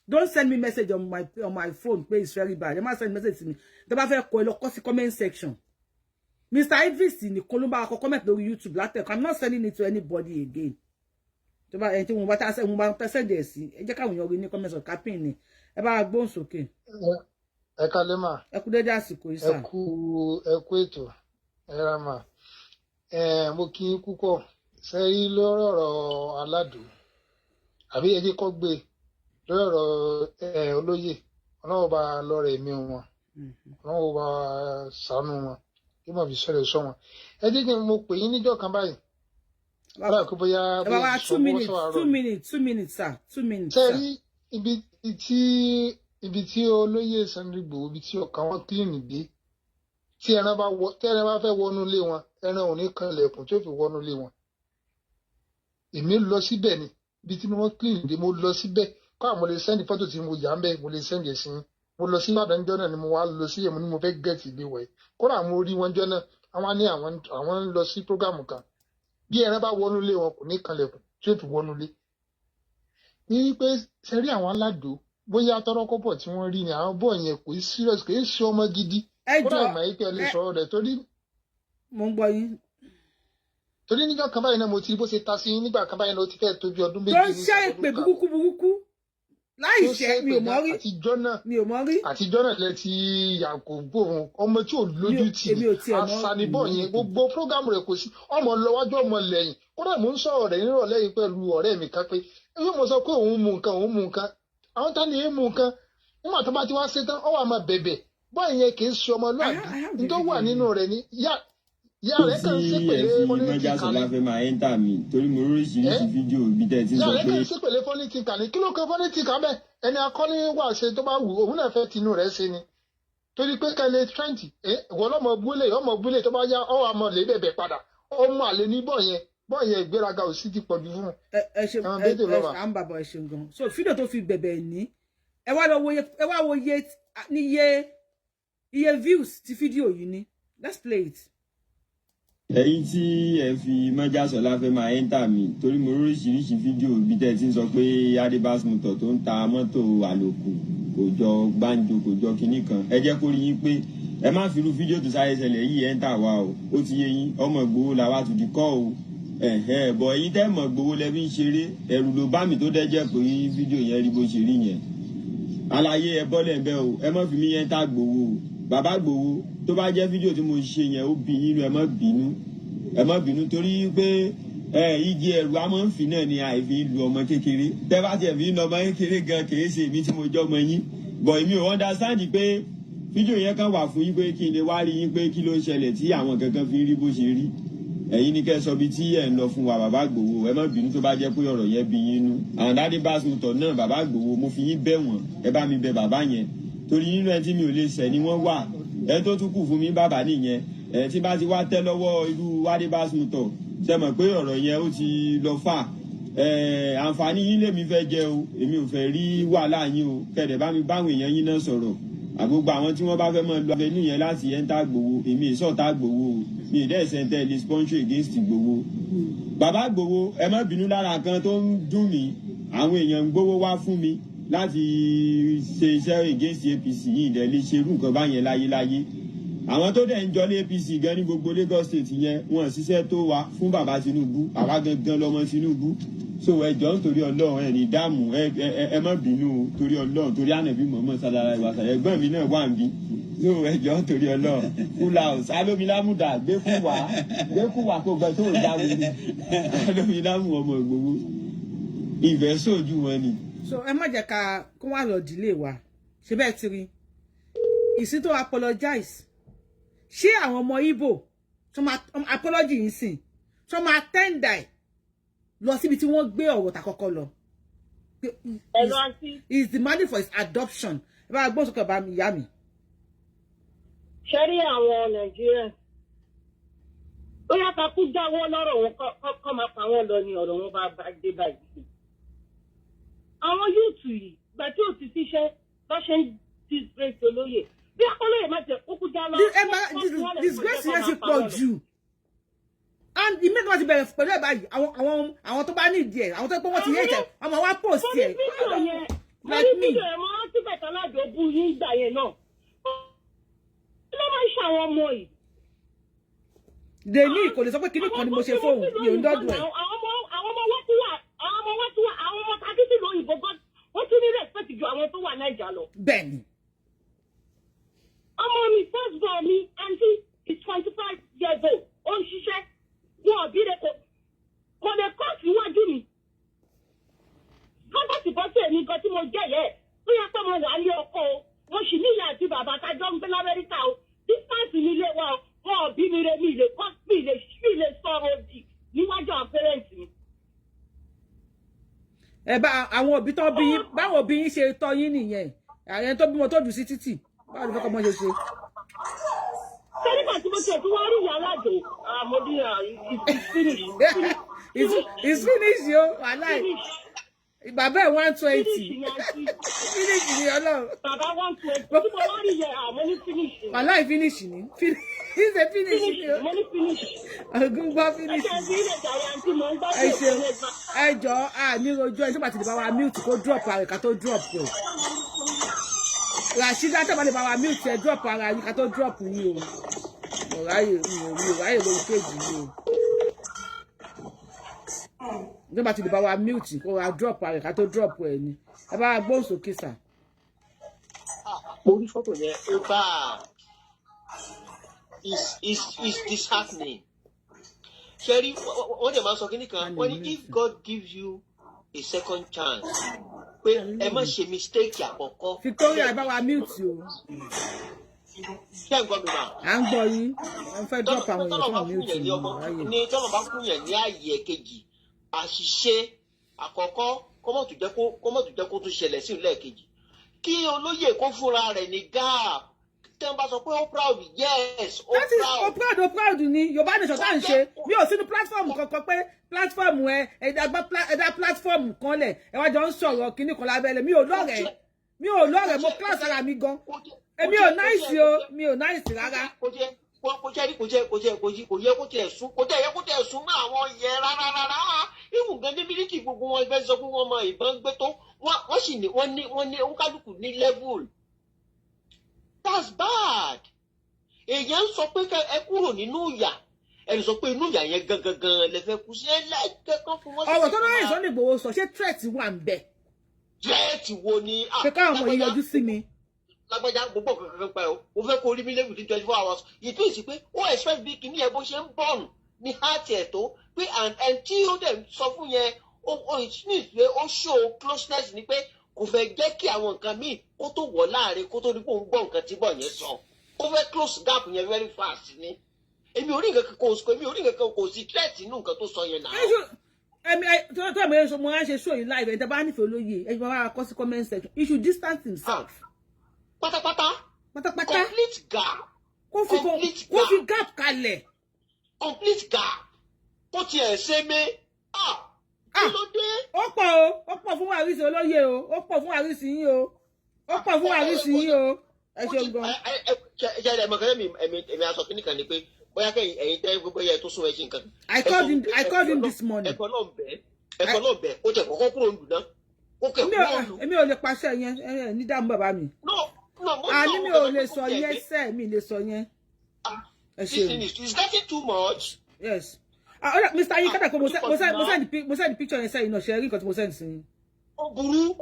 Don't send me message on my phone pé it's very bad. Ẹ má send message to me. Tẹ́ bá fẹ́ kọ ẹ lọ kọ sí comment section. Mr. Idris ni Kolumba ko comment lórí YouTube látẹ̀kọ́. I'm not sending it to anybody again. Tó bá ẹni tí mo bá send ẹ̀ sí. Ẹ jẹ́ káwọn èèyàn rí ní comment section capin ni. Ẹ bá gbóhùn sókè. Ẹ kálẹ́ mà. Ẹ kú dédé àsìkò yìí sà. Ẹ kú ètò. Ẹ ra mà. Mo kí yín púpọ̀. Ṣé rí lọ́rọ̀ aládùn. Àbí ẹ jẹ́ kó gbé lọ́rọ̀ olóyè. Ọlọ́run bá lọ́rọ̀ ẹ̀mí wọn. Ọlọ́run bá ṣàánú wọn. Kí mo fi ṣẹlẹ̀ sọ wọn. Ẹ jẹ́ kí mo pè yín níjọ́ kan báyìí. Báwo kó bóyá bí Baba, 2 minutes, sir. 2 minutes, Ṣé sir. rí ibi tí olóyè Sunday Igboho ibi tí ọkàn wọn clean dé. Tí ẹran bá fẹ́ wọnú ilé wọn, ẹran ò ní kan ilẹ̀kùn tí ó fi wọnú ilé wọn. Èmi lọ síbẹ̀ ni ibi tí wọ́n clean dé mo lọ síbẹ̀. Kọ́ àwọn mo lè send fọ́tò tí mo yà ń bẹ̀ mo lè send ẹ̀ sí yín. Mo lọ sí Ìbàdàn jọ́ náà ni mo wá lọ sí èmi ni mo fẹ́ get ìgbé wọ̀ ẹ́. Kódà mo rí wọn jọ́ náà àwọn ní àwọn ń lọ sí program kan. Bí ẹran bá wọnú ilé wọn kò ní kan ilẹ̀kùn tí ó fi wọnú ilé. Ní pé ṣe rí àwọn aládùn bóyá tọ́rọ́kọ́pọ̀ tí wọ́n rí ni àwọn bọ́ọ̀ yẹn kò serious kò ṣe ọmọ gidi. Kódà ìmọ̀ yìí pé ẹ lè sọ̀rọ̀ rẹ̀ torí. Mo ń gbọ́ yín. Torí níjọ́ kan báyìí náà mo ti rí bó ṣe ta sí nígbà kan báyìí náà ó ti fẹ́ tó bí ọdún méjì. Tó ń ṣe ìpè burúkú. Láì ṣe mi ò mọ̀ rí. Àtijọ́ náà lẹ ti yàgò gbóhùn ọmọ tí ò lójú tì ní àṣàníbọ̀ yẹn gbogbo prógámù rẹ̀ kò sí ọmọ lọ́wọ́jú ọmọ lẹ́yìn kódà mò ń sọ̀rọ̀ rẹ̀ nírọ̀lẹ́ yìí pẹ̀lú ọ̀rẹ́ mi kan pé ẹgbẹ́ mo sọ pé òun mú nǹkan àwọn tá ní mú nǹkan nígbà tó bá ti wá ṣe tán ọwọ́ àmọ́ bẹ̀bẹ̀ bọ́ọ̀ yẹn kì í ṣe ọmọlúwàbí nítorí wà nínú rẹ̀ ní yà rẹ̀ kàn sí pèlè fọ́nìtì kan ní. torí mo oríṣiríṣi fídíò bí tẹ́ ti sọ pé. yà rẹ̀ kàn sí pèlè fọ́nìtì kan ní kí ló kan fọ́nìtì kan bẹ́ẹ̀ ẹni akọ́ni wà ṣe tó bá wù òun náà fẹ́ tinú rẹ̀ ṣe ni torí pé kẹ́lẹ́ trent wọ́n lọ́mọ búlé tó bá yá ọ́ àmọ́ lè bẹ̀bẹ̀ padà ọmọ àlè ní bọ́ọ̀ yẹn ìgbéraga ò sí ti pọ̀ jù fún un. ẹ ṣe à ń bàbá ẹ ṣe gan so fídíò tó fi bẹ̀bẹ̀ ní ẹ wá wo iye views ti fídíò yìí ní let's play it. Ẹ̀yin tí ẹ fi Májàsọ́lá fẹ́ máa ẹ́ńtà mi torí mo oríṣiríṣi fídíò bí tẹ́ ti ń sọ pé adébás mọ́tò tó ń ta mọ́tò àlòkù kò jọ gbáǹjo kò jọ kinní kan ẹ jẹ́ kó rí yín pé ẹ má fi irú fídíò tó sáré ṣẹlẹ̀ yìí ẹ́ńtà wa o ó ti yé yín ọmọ Ìgbòho làwa tún ti kọ́ o bọ̀ èyí tẹ́ mọ̀ Ìgbòho lẹ́bí ń ṣeré ẹ̀rù ló bá mi tó dẹ́jẹ́ pé fídíò yẹn rí bó ṣe rí yẹn àlàyé ẹ bọ́lẹ̀ ń bẹ́ o ẹ má fi mí ẹ́ńtà Ìgbòho o bàbá Ìgbòho tó bá jẹ́ fídíò tí mo ṣe yẹn ó bí yín ẹ má bínú torí pé igi ẹ̀rù a máa ń fi náà ni àìfi lu ọmọ kékeré tẹ́ bá tiẹ̀ fi ń lọ ọmọ kékeré gan kìí ṣe èmi tí mo jọ́ ọmọ yín bọ̀ èmi ò understand pé fídíò yẹn kan wà fún yín pé kí n lè wá rí yín pé kí ló ń ṣẹlẹ̀ tí àwọn kankan fi ń rí bó ṣe rí ẹ̀yin ní kẹ́ sọ bí tí ẹ̀ ń lọ fún wa bàbá Ìgbòho ẹ má bínú tó bá jẹ́ pé ọ̀rọ̀ yẹn bí yín nú àwọn dáadé bá sùn tọ̀ náà bàbá Ìgbòho mo fi yín bẹ̀ wọ́n ẹ bá mi bẹ̀ bàbá yẹn torí nínú ẹ tí mi ò lè ṣẹ̀ ni wọ́n wà ẹ tó tún kù fún mi bàbá nìyẹn ẹ tí bá ti wá tẹ́ lọ́wọ́ irú wádé bá sùn tọ̀ ṣe mọ̀ pé ọ̀rọ̀ yẹn ó ti lọ fà àǹfààní yín lèmi fẹ́ jẹ o èmi ò fẹ́ rí wàhálà yín o kẹ̀dẹ̀ bá mi báwọn èèyàn yín náà sọ̀rọ̀ àgbogbo àwọn tí wọ́n bá fẹ́ mọ̀ lọ abẹ́nú yẹn láti ẹ́ńtà Ìgbòho èmi ìsọ̀tà Ìgbòho o mi ìdẹ́ ìsẹ̀ntẹ́ lè sponsor against Ìgbòho bàbá Ìgbòho ẹ má bínú lára kan tó ń dùn mí àwọn èèyàn ń gbówó wá fún mi láti ṣe iṣẹ́ against APC yìí ìdẹ́ lè ṣerú nǹkan báyẹn láyéláyé àwọn tó dẹ̀ ń jọ ní APC gan ní gbogbo Lagos State yẹn wọ́n ṣiṣẹ́ tó wa fún bàbá Tinubu àwa gangan lọ́mọ Tinubu so ẹjọ́ nítorí Ọlọ́run ẹ̀ ní dáàmú ẹ má bínú torí Ọlọ́run torí ànàbí Muhammad sallallahu alaihi wasallam ẹ̀gbọ́n mi náà wà ń bí so ẹjọ́ nítorí Ọlọ́run full house alómilámùdà gbé fún wa kó gbẹ tó ń dáwé alómilámù ọmọ Ìgbòho ìfẹ́ sójú wọn ni. So ẹ má jẹ́ ká kó wá lọ delay wa. Ṣé bẹ́ẹ̀ ti rí? Ìsìn tó apologize. Ṣé àwọn ọmọ Igbo tó máa apology yìí sìn? Tó máa tender lọ síbi tí wọ́n gbé ọ̀rọ̀ ta kọ́kọ́ lọ. He's demanding for his adoption. Ẹ bá gbọ́ sókè bá mi ìyá mi. Ṣé rí àwọn Nigerians? Ó yá ká kú jáwọ́ lọ́rọ̀ wọn kọ́ máa pa wọ́n lọ ní ọ̀rọ̀ wọn bá dé báyìí. Àwọn yúùtù yìí gbà tí ò ti ṣiṣẹ́ lọ́ṣẹ́ ń disgrace olóyè. Bí akọ́lóyè má jẹ́ kókó já lọ. Disgrace yẹn ti pọ̀ jù. And the make ti bẹ̀rẹ̀ pẹ̀lú ẹ̀ báyìí àwọn tó bá ní ìdí ẹ̀ àwọn tó pé wọ́n ti hate ẹ̀ ọmọ wa post ẹ̀. Like me. Mo rántí Babaalado bú yín ìgbà yẹn náà. Ló máa ń ṣe àwọn ọmọ yìí. Dèní kò lè sọ pé kíní kan ni mo ṣe fóun ní òǹdọ́dún ẹ̀. Àwọn ọmọ wa tún wà àwọn ọmọ tàbí sí lóyìnbó gan wọ́n tún ní respect ju àwọn tó wà Naija lọ. Bẹ́ẹ̀ni. Ọmọ mi first born mi aunty is 25 years old. Ó ń ṣiṣẹ́. Wọ́n bí rẹ̀ kò lè kọ́ síwájú mi. Kọ́ńtàtì bọ́sẹ̀ èmi gan tí mo jẹ́ yẹ tó yẹ pé mo wà ní ọkọ o. Mo sì ní ìyá àti bàbá tájọ́ ń gbé l'Amẹ́ríkà o. Distance mi lé wa o. Wọ́n bí mi rẹ̀ mi lè kọ́ mi lè sọ̀rọ̀ òdì níwájú àwọn parents mi. Ẹ bá àwọn òbí tó bí yín báwọn òbí yín ṣe tọ́ yín nìyẹn. Àwọn tó bímọ tó jù sí títì. Báwo ni fọ́kọ́ mọ́ ṣe ṣe? Nígbà tí mo tiẹ̀ tí wọ́n rí ìyá aládò, mo ní it's finished. It's finished yo, wàláì. Bàbá ẹ̀ 120. Finish ni Ọlọ́run. Bàbá 120. Mo wá rí ìyá mo ní finish. Wàláì finish ni. He's a finish ni o. Mo ní finish. Ogun gbọ́ finish. Ẹ ṣeun. Ẹ jọ̀ọ́ ní ojú ẹ tó bá ti lè bá wa mute kó drop ara ká tó drop ẹ̀. Rashida tó bá lè bá wa mute ẹ drop ara yín ká tó drop yín o. Ráyè lórí page yìí o. Tó bá ti lè bá wa mute kó wa drop ara ká tó drop ẹ ni. Ẹ bá wa gbóhùn sókè sà. Orí fọ́tò yẹn ó bá is disheartening. Sherry, wọ́n dẹ̀ máa sọ kí nìkan wọ́n ní if God gives you a second chance pé ẹ má ṣe mistake àkọ́kọ́. Victoria ẹ bá wa mute o. Ṣé ẹ ń gbọ́ mi náà? À ń gbọ́ yín. Ẹ fẹ́ drop àwọn èèyàn fún mute ní tọ́lọ̀ bá fún yẹn ní ààyè kejì àṣìṣe àkọ́kọ́ kọ́mọ̀tù jẹ́ kó tún ṣẹlẹ̀ sí ilé kejì. Kí olóyè kó fúnra rẹ̀ ní gap. Tẹ́ ń bá sọ pé ó proud, yes, ó proud. Ó proud ni Yorùbá nation tá ń ṣe. Mi ò sínú platform kankan pé platform ẹ̀dá platform kan lẹ̀ ẹ wá jọ ń sọ̀rọ̀ kíní kan lábẹ́lẹ̀ mi ò lọ́rẹ̀ẹ́ mo class ara mi gan. Èmi ò nice o mi ò nice rárá. Kò yẹ kó tiẹ̀ sún mọ́ àwọn yẹn rárá. Ìwù gan ní mílíkì gbogbo wọn fẹ́ sọ pé wọ́n mọ ìbọn gbé tó wọ́n sì ní wọ́n ní kálukú ní level. That's bad. Èèyàn ń sọ pé ẹ kúrò nínú ìyà. Ẹ sọ pé inú ìyà yẹn gangan lè fẹ́ kú sí ẹlẹ́kẹ̀kan fún wọn. Ọ̀rọ̀ tó lóye Sunday Igboho sọ ṣé threat wà ń bẹ̀? Threat wo ni? Ṣé káwọn ọmọ yìí yọjú sí mi? Lágbájá gbogbo kankan pa ẹ́ o fẹ́ kó rí mi lẹ́gùn ní 24 hours. Ìtú ìsìn pé ó expect bí kìíní ẹ̀ bó ṣe ń bọ̀nù ní heart ẹ̀ tó pé and tí ó dẹ̀ sọ fún yẹn ó ìsìn pé ó show closeness ni pé kò fẹ́ jẹ́ kí àwọn nǹkan míì kó tó wọ̀ láàrin kó tó ní kó ń gbọ́ nǹkan tí bọ̀ yẹn sọ. Ó fẹ́ close gap yẹn very fast ni. Èmi ò rí nǹkan kò sí threat nínú nǹkan tó sọ yẹn náà. Tó ẹ̀mí mo máa ń ṣe show yìí live ẹ̀ tẹ́ bá nífẹ̀ẹ́ olóye ẹ̀ bá wa kọ sí comment section. He should distance himself. Pátápátá. Complete gap. Kó fi gap kalẹ̀. Complete gap. Ó tiẹ̀ ṣe mé. Kí ló dé? Ó pọ̀ fún àrísí olóye o. Ó pọ̀ fún àrísí yín o. Ó pọ̀ fún àrísí yín o. Ẹ ṣe gan. Ṣe ẹ̀ mọ̀ kẹ́lẹ́ èmi aṣọ kìíní kan ni pé bóyá kẹ́yìn ẹ̀yin tẹ́ gbogbo ẹ̀yẹ tó sún ẹ̀ ṣe nǹkan. I called him this morning. Ẹ̀fọ́ náà bẹ̀ ó jẹ́ kọ́kọ́ kúrò nù náà. Ó kẹ́ kúrò nù. Èmi ò lè pàṣẹ yẹn ní dààmú bàbá mi. Àní mi ò lè sọ yẹn sẹ́ mi lè sọ yẹn. Is that too much? Yes. Mr. Ayikada ko mo send the picture yẹn sẹ́yìn náà ṣe rí nǹkan tí mo send sí yín. Ó burú.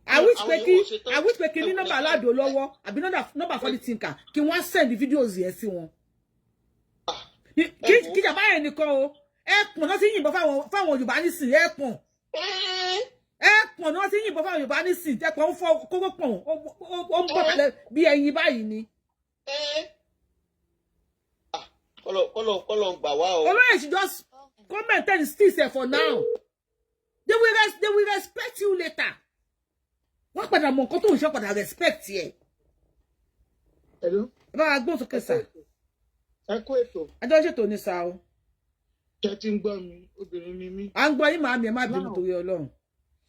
I wish pé kí ní nọ́mbà aládùn lọ́wọ́ àbí nọ́mbà fọ́lì tìǹkà kí wọ́n send videos yẹn sí wọn. Kíjà báyẹn nìkan o ẹ̀pọ̀n náà ti yìnbọn fáwọn Yorùbá nísìn ẹ̀pọ̀n náà ti yìnbọn fáwọn Yorùbá nísìn ẹ̀pọ̀n ń fọ kókó pọ̀n ó ń bọ̀ tẹ́lẹ̀ bí ẹyin báyìí ni. Kọ́lọ̀ gbà wá o. Olóyè should just comment and still say for now. They will respect you later. Wọ́n padà mọ̀ nǹkan tó ń ṣe padà respect yẹ. Hello. Bá a gbọ́n sókè sá. Ẹ kú ètò. Ajọ́ ṣètò ní sá o. Ṣé ti ń gbọ́ mi? Obìnrin ni mí. À ń gbọ́ yín màámi ẹ má bínú torí Ọlọ́run.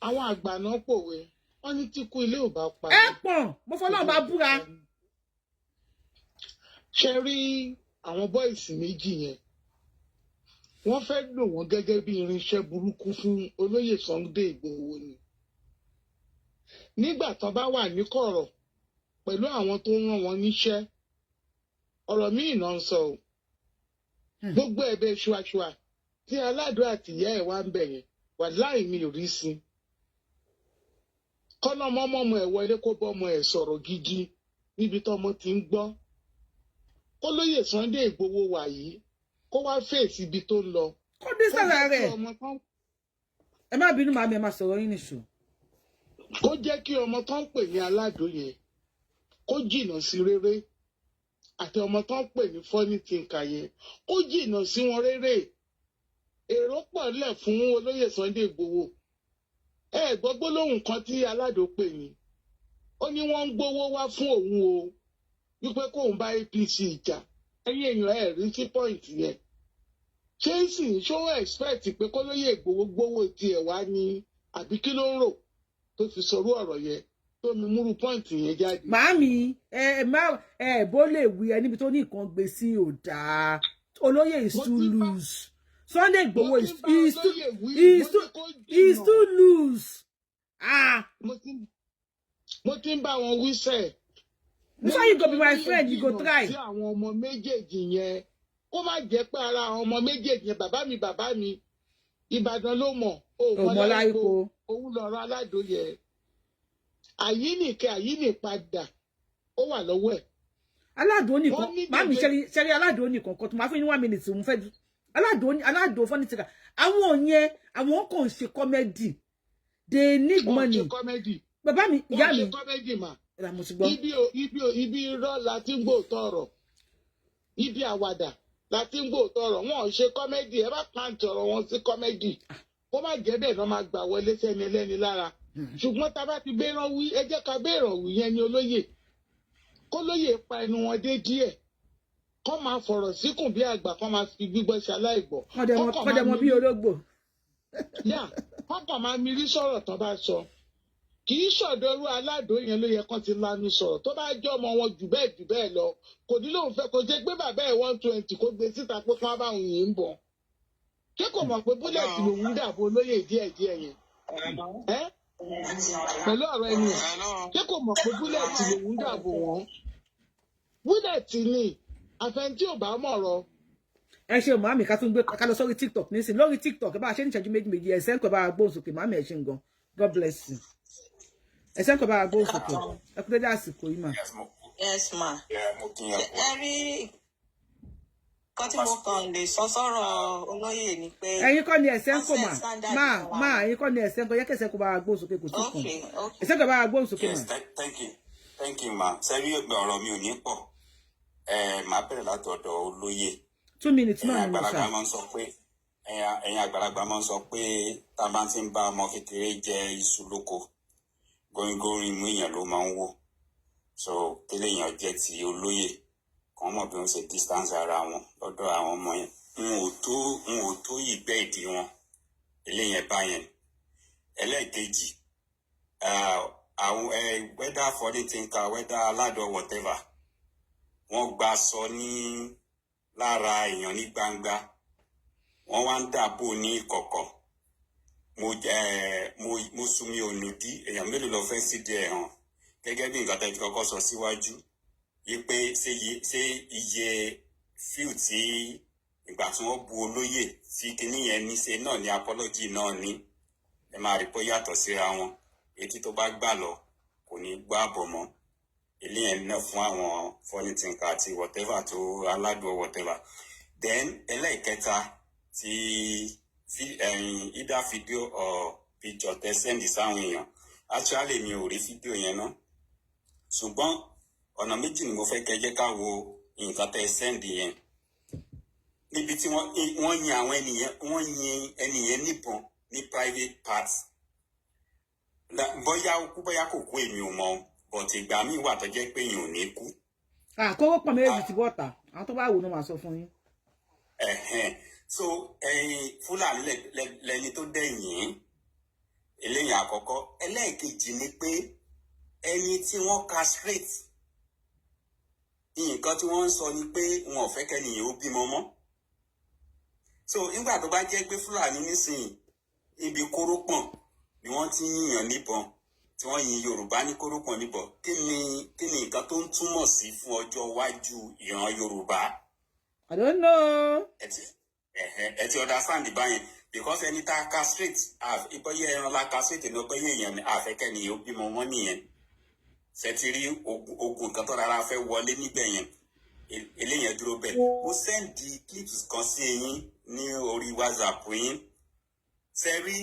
Àwọn àgbà náà pòwe. Wọ́n ní tí kú ilé ò bá pa. Ẹ pọ̀n, mo fọlọ́run bá búra. Ṣé rí àwọn bọ́ìsì méjì yẹn? Wọ́n fẹ́ lò wọ́n gẹ́gẹ́ bí irinṣẹ́ burúkú fún olóyè Sunday Igboho ni. Nígbà tán bá wà ní kọ̀rọ̀ pẹ̀lú àwọn tó ń rán wọn níṣẹ́, ọ̀rọ̀ míì náà ń sọ o. Gbogbo ẹ̀bẹ̀ ṣuaṣua tí aládùn àtìyá ẹ̀ wá ń bẹ̀ yẹn wà láì mi ò rí sí. Kọ́nà mọ́mọ́mọ́ ẹ̀ wọlé kó bọ́mọ ẹ̀ sọ̀rọ̀ gidi níbi tọ́mọ ti ń gbọ́. Kólóyè Sunday Igboho wà yìí kó wá fèsì ibi tó ń lọ. Kó dé sára rẹ̀. Ẹ má bínú màámi ẹ má sọ̀rọ̀ yín nìṣó. Kó jẹ́ kí ọmọ tó ń pè ní aládùn yẹn kó jìnnà sí rere àti ọmọ tó ń pè ní funny thinker yẹn kó jìnnà sí wọn rere. Èrò pọ̀ lẹ̀ fún olóyè Sunday Igboho. Ẹ gbọ́ gbólóhùn kan tí aládùn pè ní. Ó ní wọ́n ń gbowó wá fún òun o wípé kóun bá APC ìjà. Ẹ̀yin èèyàn ẹ̀ rí sí point yẹn. Ṣé sì ń ṣó expect pé kólóyè Igboho gbowó tiẹ̀ wá ní àbí kí ló ń rò tó fi sọ̀rọ̀ ọ̀rọ̀ yẹn tó mi múrú point yẹn jáde. Màámi bó lè wí ẹ níbi tó ní nǹkan gbé sí ò dáa. Olóyè is too loose. Sunday Igboho is too loose. Mo ti ń bá wọn wí sẹ́ẹ̀. Before you go be my friend, you go try. Sí àwọn ọmọ méjèèjì yẹn kó má jẹ́ pé ara àwọn ọmọ méjèèjì yẹn bàbá mi Ìbàdàn ló mọ̀ òmọ láìpò òun lọ́rọ̀ aládùn yẹn. Àyínípadà ó wà lọ́wọ́ ẹ̀. Aládùn nìkan màmí ṣẹ́rí aládùn nìkan kan tó máa fún ní 1 minute òun fẹ́ aládùn fọ́nì tìkà àwọn yẹn àwọn kàn ṣe comedy they need money. Bàbá mi ìyá mi. Ibi irọ́ la ti ń gbòòtọ́ ọ̀rọ̀ ibi àwàdà la ti ń gbòòtọ́ ọ̀rọ̀ wọn ò ṣe kọ́mẹ́dì ẹ bá pàǹtì ọ̀rọ̀ wọn sí kọ́mẹ́dì kó má jẹ́ bẹ́ẹ̀ náà máa gbà wọlé sẹ́ni ẹlẹ́ni lára ṣùgbọ́n tá a bá ti gbéràn wí ẹ jẹ́ ká gbéràn wí yẹn ni olóyè kólóyè pa ẹnu wọn dé díẹ̀ kọ́ máa fọ̀rọ̀ síkùn bí àgbà kọ́ máa fi gbígbọ́ ṣe aláìgbọ́ kọ́dẹ̀mọ bí ológbò. kọ́kàn máa mirí sọ̀rọ̀ tán bá sọ. Kì í ṣọ̀dọ̀rú aládùn yẹn ló yẹ kán ti lanu sọ̀rọ̀ tó bá jẹ́ ọmọ wọn jù bẹ́ẹ̀ lọ kò ní lóun fẹ́ kó jẹ́ pé bàbá ẹ̀ 120 kó gbé síta pé kán bá òun yìí ń bọ̀. Ṣé kò mọ̀ pé búlẹ̀tì lòun ń dàbò olóyè díẹ̀díẹ̀ yẹn? Pẹ̀lú ọ̀rọ̀ ẹni ẹ̀ ṣé kò mọ̀ pé búlẹ̀tì lòun ń dàbò wọn? Búlẹ̀tì ni àfẹnjí ò bá mọ̀rọ̀. Ẹ ṣe màmí ká tún gbé ká lọ sórí TikTok nísìn lórí TikTok bá a ṣe ní ìṣẹ́jú méjì ẹ̀sẹ̀ ń kọ́ bá a gbóhùn sókè màmí ẹ̀ ṣe ń gan God bless you. Ẹ̀sẹ̀ ń kọ́ bá a gbóhùn sókè ẹ kú dédé àsìkò yìí mà. Yes ma. Ẹ rí kan tí mo kàn lè sọ sọ́rọ̀ olóyè ni pé. Ẹ̀yin kọ́ ni ẹ̀sẹ̀ ń kọ́ mà ẹ̀yin kọ́ ni ẹ̀sẹ̀ ń kọ́ yẹ kẹsẹ̀ kó bá a gbóhùn sókè kò tí kàn ẹ̀sẹ̀ ń kọ́ bá a gbóhùn sókè mà. Thank you ma sẹ́rí ọ̀rọ̀ mi ò ní pọ̀ màá bẹ̀rẹ̀ látọ̀dọ̀ olóyè. 2 minutes náà ni mo sà. Ẹ̀yin àgbàlagbà máa ń sọ pé tá a bá ti ń bá ọmọ kékeré jẹ iṣu lóko górígórí inú èèyàn ló máa ń wò so kílé èèyàn jẹ́ ti olóyè kan mọ̀ bí wọ́n ṣe distance ara wọn lọ́dọ̀ àwọn ọmọ yẹn n ò tó ìgbẹ́ ìdí wọn eléyẹn báyẹn. Ẹlẹ́ẹ̀kejì àwọn whether funny thinker whether aládùn whatever wọ́n gba sọ ní lára èèyàn ní gbangba wọ́n wá ń dàbò ní ìkọ̀kọ̀ mo sunmi ònùdí èèyàn mélòó lọ fẹ́ sídìí ẹ̀ hàn gẹ́gẹ́ bí nǹkan tẹ́tí kọ́kọ́ sọ síwájú yí pé ṣé iye fíù tí ìgbà tí wọ́n bu olóyè tí kinní yẹn ní ṣe náà ní apology náà ní ẹ máa rí pé yàtọ̀ síra wọn etí tó bá gbà lọ kò ní gbọ́ àbọ̀ mọ́ eléyẹn náà fún àwọn funny thinker àti whatever tó aládùn whatever. Then ẹlẹ́ẹ̀kẹta tí either video or picture tẹ send sáwọn èèyàn. Actually mi ò rí fídíò yẹn náà. Ṣùgbọ́n ọ̀nà méjì ni mo fẹ́ kẹ́ jẹ́ ká wo nǹkan tẹ send yẹn. Níbi tí wọ́n yin àwọn ènìyàn, wọ́n yin ènìyàn níbọn ní private parts. Bóyá ó kú bóyá kò kú èmi ò mọ̀, but ìgbà míì wà tó jẹ́ pé èèyàn ò ní kú. Kówó pọ̀ méjì ti bọ́ta àwọn tó bá wò náà máa sọ fún yín. So Fúlàní lẹni tó dẹ̀yìn eléyìn àkọ́kọ́. Ẹlẹ́ẹ̀kejì ni pé ẹni tí wọ́n castrate, nǹkan tí wọ́n ń sọ ni pé wọn ò fẹ́ kẹ́nìyàn ó bímọ mọ́. So nígbà tó bá jẹ́ pé Fúlàní nísìnyí ibi kórópọ̀n ni wọ́n ti yíyàn níbọn, tí wọ́n yin Yorùbá ní kórópọ̀n níbọn, kí ni nǹkan tó ń túmọ̀ sí fún ọjọ́ iwájú ìran Yorùbá? I don't know. Ẹ ti understand báyẹn, because ẹni tá a castrate ìbọyẹ ẹran la castrate ní ọpẹ yẹn ni àfẹkẹ ni ó bímọ wọn nìyẹn. Ṣètìrí ogun kan tó rárá fẹ́ wọlé níbẹ̀ yẹn, eléyẹn dúró bẹ́ẹ̀. Mo sẹ́ndì clips kan sí yín ní orí WhatsApp yín. Sẹ́rí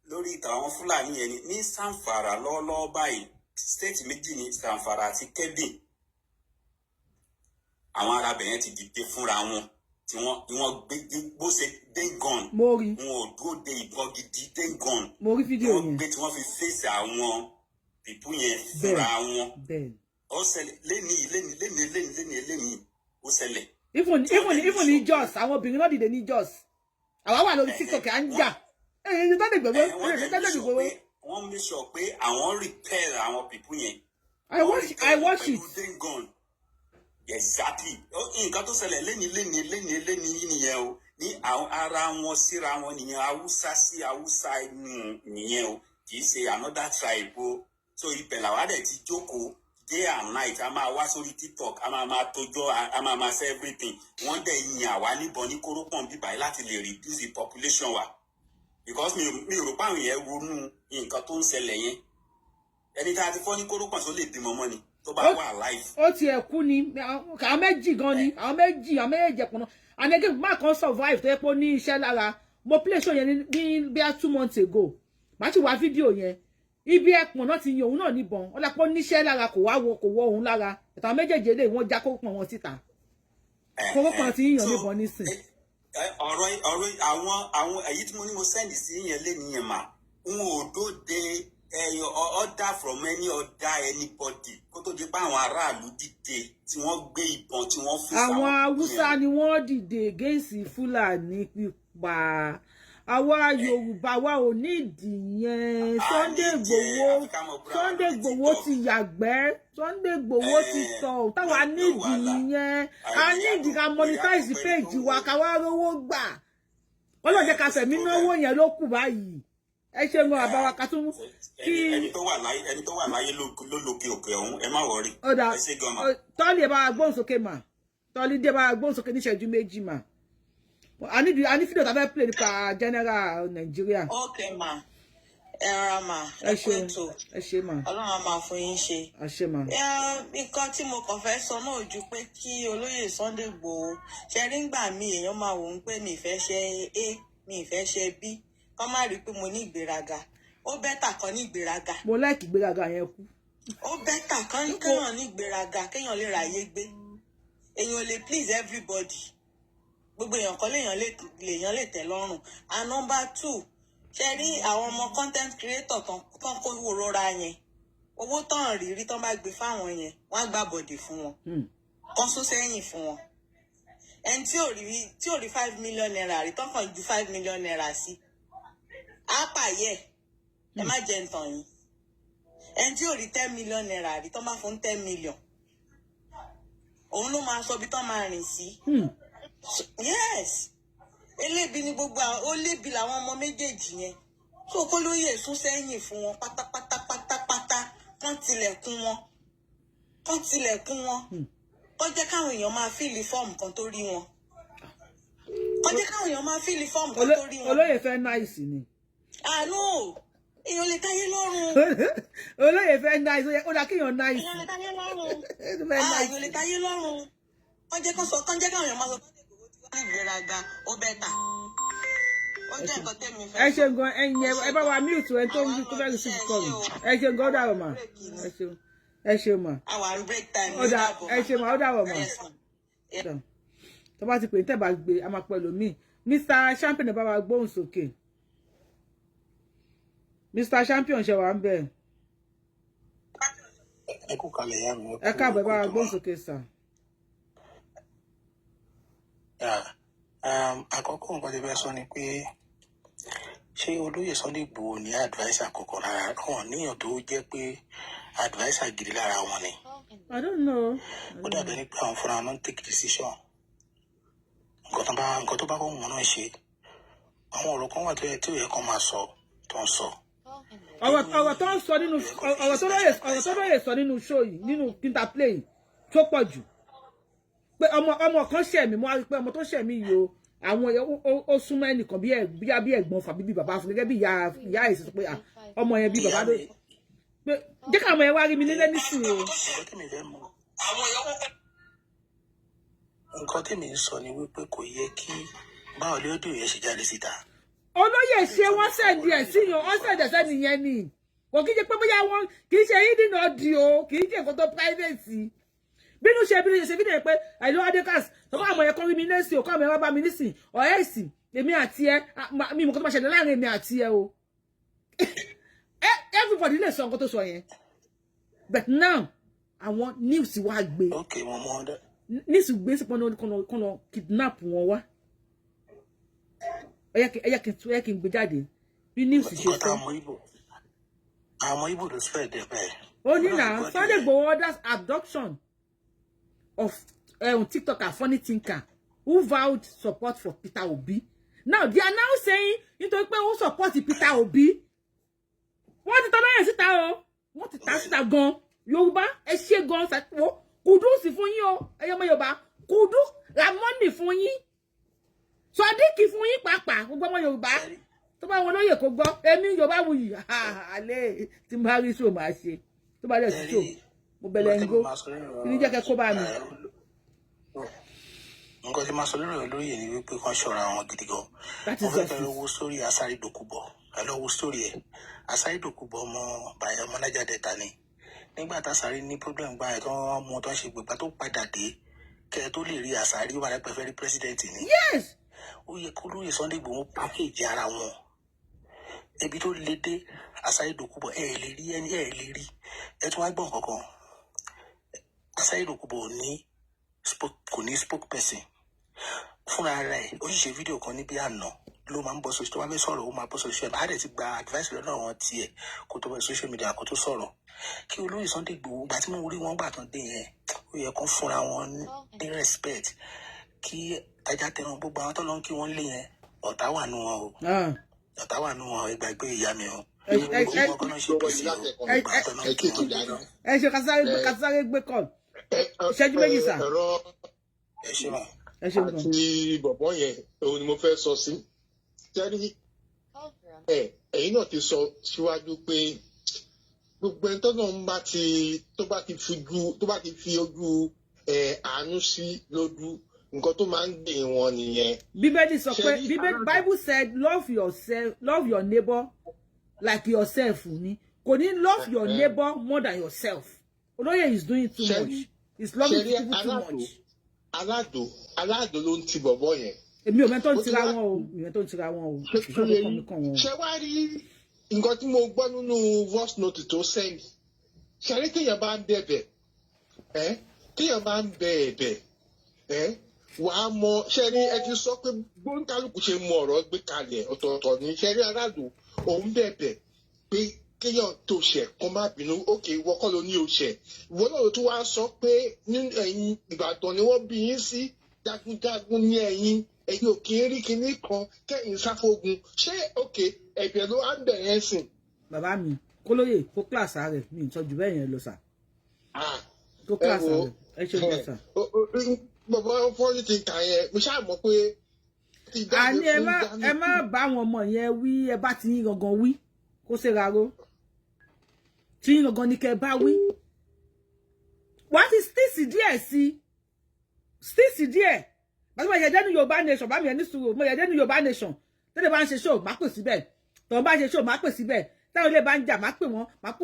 lórí ìtàwọn Fúlàní yẹn ní Zamfara lọ́wọ́lọ́wọ́ báyìí, state méjì ní Zamfara àti Kebbi. Àwọn arábẹ̀ yẹn ti dìde fúnra wọn tí wọ́n gbé bó ṣe dengon. Mo rí. Wọn ò dúró de ìbọn gidi dengon. Mo rí fídíò yẹn. Wọ́n gbé tí wọ́n fi fèsì àwọn pípú yẹn fúnra wọn. Ó ṣẹlẹ̀ lẹ́ni ó ṣẹlẹ̀. Even ní Jos, àwọn obìnrin náà dìde ní Jos. Àwa wà lórí TikTok à ń jà. Wọ́n make sure pé àwọn repair àwọn pípú yẹn. I watch it. Exactly. Nǹkan tó ṣẹlẹ̀ lẹ́ni nìyẹn o. Ní àwọn ara wọn síra wọn nìyẹn, Haúsá sí Haúsá nìyẹn o. Kì í ṣe another tribe o. So ibẹ̀ làwọn àdẹ̀ ti jókòó day and night. A máa wá sórí TikTok, a máa tójọ́, a máa ṣe everything. Wọ́n dẹ̀ yin àwa níbọn ní kórópọ̀n bíbáyìí láti lè reduce the population wa. Because mi ò rò pé àwọn yẹn ronú nǹkan tó ń ṣẹlẹ̀ yẹn. Ẹni tá a ti fọ́ ní kórópọ̀n tó lè bímọ mọ́ ni. Tó bá wà live. Ó ti ẹ̀kú ni àwọn méjì gan ni àwọn méjì ẹ̀pọ̀ náà and again má kan survive tó yẹ pé ó ní iṣẹ́ lára. Mo play show yẹn ní bí i 2 months ago màá ti wá fídíò yẹn ibi ẹ̀pọ̀ náà ti yin òun náà níbọn ó lápò níṣẹ́ lára kò wọ òun lára ẹ̀tàn méjèèjì lè wọ́n já kórópọ̀n wọn síta kórópọ̀n ti yíyan níbọn nísìn. ọ̀rọ̀ àwọn èyí tí mo ní mo send sí yẹn lé nìyẹn mà n ò dóde order from anybody kó tó di pé àwọn aráàlú dìde tí wọ́n gbé ìbọn tí wọ́n fi sáwọn. Àwọn Haúsá ni wọ́n dìde against Fúlàní pípa àwa Yorùbá wa ò ní ìdíyẹn. Sunday Igboho ti yàgbẹ́, Sunday Igboho ti tọ̀ táwa ní ìdíyẹn. A ní ìdí ká monetize page wa ká wá rówó gbà. Ọlọ́jẹ́ ká fẹ̀mí náwó yẹn ló kù báyìí. Ẹ ṣe mọ àbáwá ká tún kí ẹni tó wà láyé ló lókè òkè ọ̀hún ẹ má wọrí. Ẹ ṣe gan-an. Tọ́lì ẹ bá gbóhùn sókè mà. Tọ́lì dé bá gbóhùn sókè ní ìṣẹ́jú méjì mà. A ní fídíò tá fẹ́ play nípa general Nigeria. Okay ma. Ẹ̀rọ mà. Ẹ ṣe mà. Ọlọ́run á máa fún yín ṣe. Ẹ ṣe mà. Nǹkan tí mo kàn fẹ́ sọ náà ju pé kí olóyè Sunday Igboho ṣe rí ngbà mí èèyàn máa wò ó pé mi ìfẹ́ ṣe A mi ìfẹ́ ṣe B. Kọ́ má rí pé mo ní ìgbéraga. Ó bẹ́tà kan ní ìgbéraga. Mo like ìgbéraga yẹn kú. Ó bẹ́tà kan kéèyàn ní ìgbéraga kéèyàn lè ráyé gbé. Èèyàn lè please everybody. Gbogbo èèyàn kan lèèyàn lè tẹ́ lọ́rùn. And number 2, ṣe rí àwọn ọmọ content creator tán kó rọra yẹn. Owó tán rírí tán bá gbé fáwọn yẹn, wọ́n á gbà bọ̀dẹ̀ fún wọn. Kán sún sẹ́yìn fún wọn. Ẹni tí ò rí 5 million naira rí tán kàn ju 5 million naira sí. Apàyẹ ẹ má jẹ ntàn yín ẹni tí ò rí 10 million naira rí tán bá fún 10 million òun ló máa sọ bí tán máa rìn sí. Yes elébi ni gbogbo ó lébi làwọn ọmọ méjèèjì yẹn tó kó lóye sún sẹ́yìn fún wọn pátápátá kán tilẹ̀kùn wọn kó jẹ́ káwọn èèyàn máa fíìlì fọ́ọ̀mù kan tó rí wọn olóyè fẹ́ náìsì ni. No, èèyàn lè táyé lọ́rùn. Olóyè fẹ́ náìsì ó dá kéèyàn náìsì. Èèyàn lè táyé lọ́rùn. Èèyàn lè táyé lọ́rùn. Kán jẹ́ káwọn èèyàn máa sọ fún Ìgbòho tí wọ́n ní ìgbéraga ó bẹ́tà. ẹ ṣe gan ẹ̀yin ẹ bá wa mute ẹ tó ń tó fẹ́ receive call ẹ ṣe gan ó dàrọ̀ mà ẹ ṣe mà ẹ ṣe mà ó dàrọ̀ mà tó bá ti pè ní tẹ́ bá gbé a máa pẹ̀lú mi Mr. Champion ẹ bá wa gbóhùn sókè Mr. Champion ṣe wà ń bẹ̀ ẹ kú kalẹ̀ yá mi ẹ káàbọ̀ ẹ bá wa gbóhùn sókè sà. Àkọ́kọ́ nǹkan tí fẹ́ sọ ni pé ṣé olóyè Sunday Igboho ní adviser kankan rárá wọn níyàn tó jẹ́ pé adviser gidi lára wọn ni. I don't know. Ó dàbí ní pé àwọn fúnra wọn take decision nǹkan tó bá kọ́ wọn náà ṣe àwọn ọ̀rọ̀ kan wà tó yẹ kó máa sọ tó ń sọ. ọ̀rọ̀ tó ń sọ nínú ọ̀rọ̀ tó lóye sọ nínú show yìí nínú interplay tó pọ̀ jù pé ọmọ kan ṣẹ̀ mí mo wá rí pé ọmọ tó ṣẹ̀ mí yìí o àwọn ó súnmọ́ ẹnìkan bí ẹ̀gbọ́n fàbí bí bàbá fún gẹ́gẹ́ bí ìyá èsì sọ pé ọmọ yẹn bí bàbá ló pé jẹ́ ká ọmọ yẹn wá rí mi nílé nísìnyí o. Nǹkan tèmi ń sọ ni wípé kò yẹ kí báwo lé ọdún yẹn ṣe jáde síta. Olóyè ṣe wọ́n sẹ̀dí ẹ̀ síyàn wọ́n sẹ̀dẹ̀ sẹ́ni yẹn ni kò kí ṣe pé bóyá wọn kì í ṣe hidden audio kì í ṣe nǹkan tó private bínú ṣe fídíò pé àìlú adékàs tọ́kọ́ àmọ̀ yẹn kọ́ rí mi lẹ́sìn òkọ́ àmọ̀ yẹn wá bá mi nísìn ọ̀rẹ́ ìsìn èmi àti ẹ mi mọ̀ kó tó máa ṣẹlẹ̀ láàrin èmi àti ẹ o everybody lè sọ nǹkan tó sọ yẹn but now àwọn news wá gbé news gbé sí pọ́nà kidnap wọn wá ẹyẹ kí n gbé jáde bí news ṣe sọ. àwọn Igbo ló spread ẹ bẹ́ẹ̀. ó ní na Sunday Igboho orders abduction of TikToker Funny Thinker who vowed support for Peter Obi. Now they are now saying nítorí pé who support Peter Obi. Wọ́n ti tọ́ lọ́yẹ̀ síta o. Wọ́n ti ta síta gan. Yorùbá ẹ ṣe gan ṣàtìwọ́. Kùdùsì fún yín o. Ẹyọ ọmọ Yorùbá. Kùdù Ramoni fún yín. Sọdíkì fún yín pàápàá. Gbogbo ọmọ Yorùbá. Tó bá wọn lóye kó gbọ́. Èmi Yorubawuyi. Alẹ́ tí mo bá rí show máa ṣe. Tó bá dẹ̀ sí show. Mo bẹ̀lẹ̀ ń go ní jẹ́ kẹ́kọ́ bá mi. Nǹkan tí máa sọ lórí olóyè ni wípé kán ṣọ́ra wọn gidi gan. Mo fẹ́ kẹ́ lọ́wọ́ sórí Asari Dokubo ẹ lọ́wọ́ sórí ẹ̀ Asari Dokubo ọmọ Niger Delta ni nígbà tá Asari ní problem gbà ẹ̀ tó wọ́n mú tó ń ṣe gbègbà tó padà dé kẹ́ ẹ tó lè rí Asari wà lápẹ́ fẹ́ rí president ni. Yes. Ó yẹ kó lóye Sunday Igboho package ara wọn ebi tó le dé Asari Dokubo ẹ lè rí ẹ tún wá gbọ́n kankan. Asari Dokubo kò ní spokesperson fúnra rẹ̀ ó sì ṣe fídíò kan níbi àná ló máa ń bọ́ social tó wá fẹ́ sọ̀rọ̀ ó máa bọ́ social media á dẹ̀ ti gba advice lọ́dọ̀ wọn tiẹ̀ kó tó bọ́ social media kó tó sọ̀rọ̀ kí olóyè Sunday Igboho gbà tí mo rí wọn gbà tán dé yẹn ó yẹ kó fúnra wọn ní respect kí ajá tẹran gbogbo àwọn tó lọ ń kí wọ́n lé yẹn ọ̀tá wà nù wọn o ọ̀tá wà nù wọn ìgbàgbé ìyá mi o. ẹ ṣe kásáré gbé kọ́ ìṣẹ́jú méjì sà. àti bọ̀bọ̀ yẹn òun ni mo fẹ́ sọ sí. Tẹ́lí ẹ̀yin náà ti sọ síwájú pé gbogbo ẹni tó bá ti fi ojú àánú sí lójú nǹkan tó máa ń gbé wọn nìyẹn. Bíbélì sọ pé Bible said love your neighbor like yourself ni kò ní love your neighbor more than yourself. Olóyè is doing too much. He's loving people too much. Aládò ló ń ti bọ̀bọ̀ yẹn. Èmi ò mẹ́tọ́ ń tira wọn o. Ṣé wá rí nǹkan tí mo gbọ́ nínú voice note tó sẹ́yìn? Ṣé rí kéèyàn bá ń bẹ̀bẹ̀? Kéèyàn bá ń bẹ̀bẹ̀? Wà á mọ ṣé rí ẹ ti sọ pé gbóńkálùkù ṣe mọ ọ̀rọ̀ gbé kalẹ̀ ọ̀tọ̀ọ̀tọ̀ ní ṣé rí Aládò òun bẹ̀bẹ̀ pé kéèyàn tó ṣẹ̀ kó má bínú òkè ìwọ kọ́ ló ní o ṣẹ̀ ìwọ náà ló tún wá sọ pé ní ẹ̀yìn Ìbàdàn ni wọ́n bí yín sí jagunjagun ní ẹ̀yìn ò kì í rí kinní kan kẹ́yìn sáfógun ṣé òkè ẹ̀bẹ̀ ló á bẹ̀rẹ̀ sìn. Bàbá mi kólóyè kó kíláàsì rẹ̀ mi ìtọ́jú bẹ́ẹ̀ yẹn lọ sà. Kó kíláàsì rẹ̀ ẹ ṣe gbọ́ sà. Bàbá Funny Thinker yẹn mo ṣáà mọ̀ pé. Àní ẹ má bá àwọn ọmọ yẹn wí ẹ bá ti yín gangan wí kó ṣe rárá tí yín gangan ní kẹ́ bá wí wá ti stíìsì díẹ̀ sí stíìsì díẹ̀ bàtí mo yẹ̀dẹ́ ní Yorùbá nation bá mi ẹ̀ ní sùúrù mo yẹ̀dẹ́ ní Yorùbá nation tẹ́lẹ̀ bá ń ṣe show má pè síbẹ̀ tọ́n bá ṣe show má pè síbẹ̀ táwọn ilé bá ń jà má pè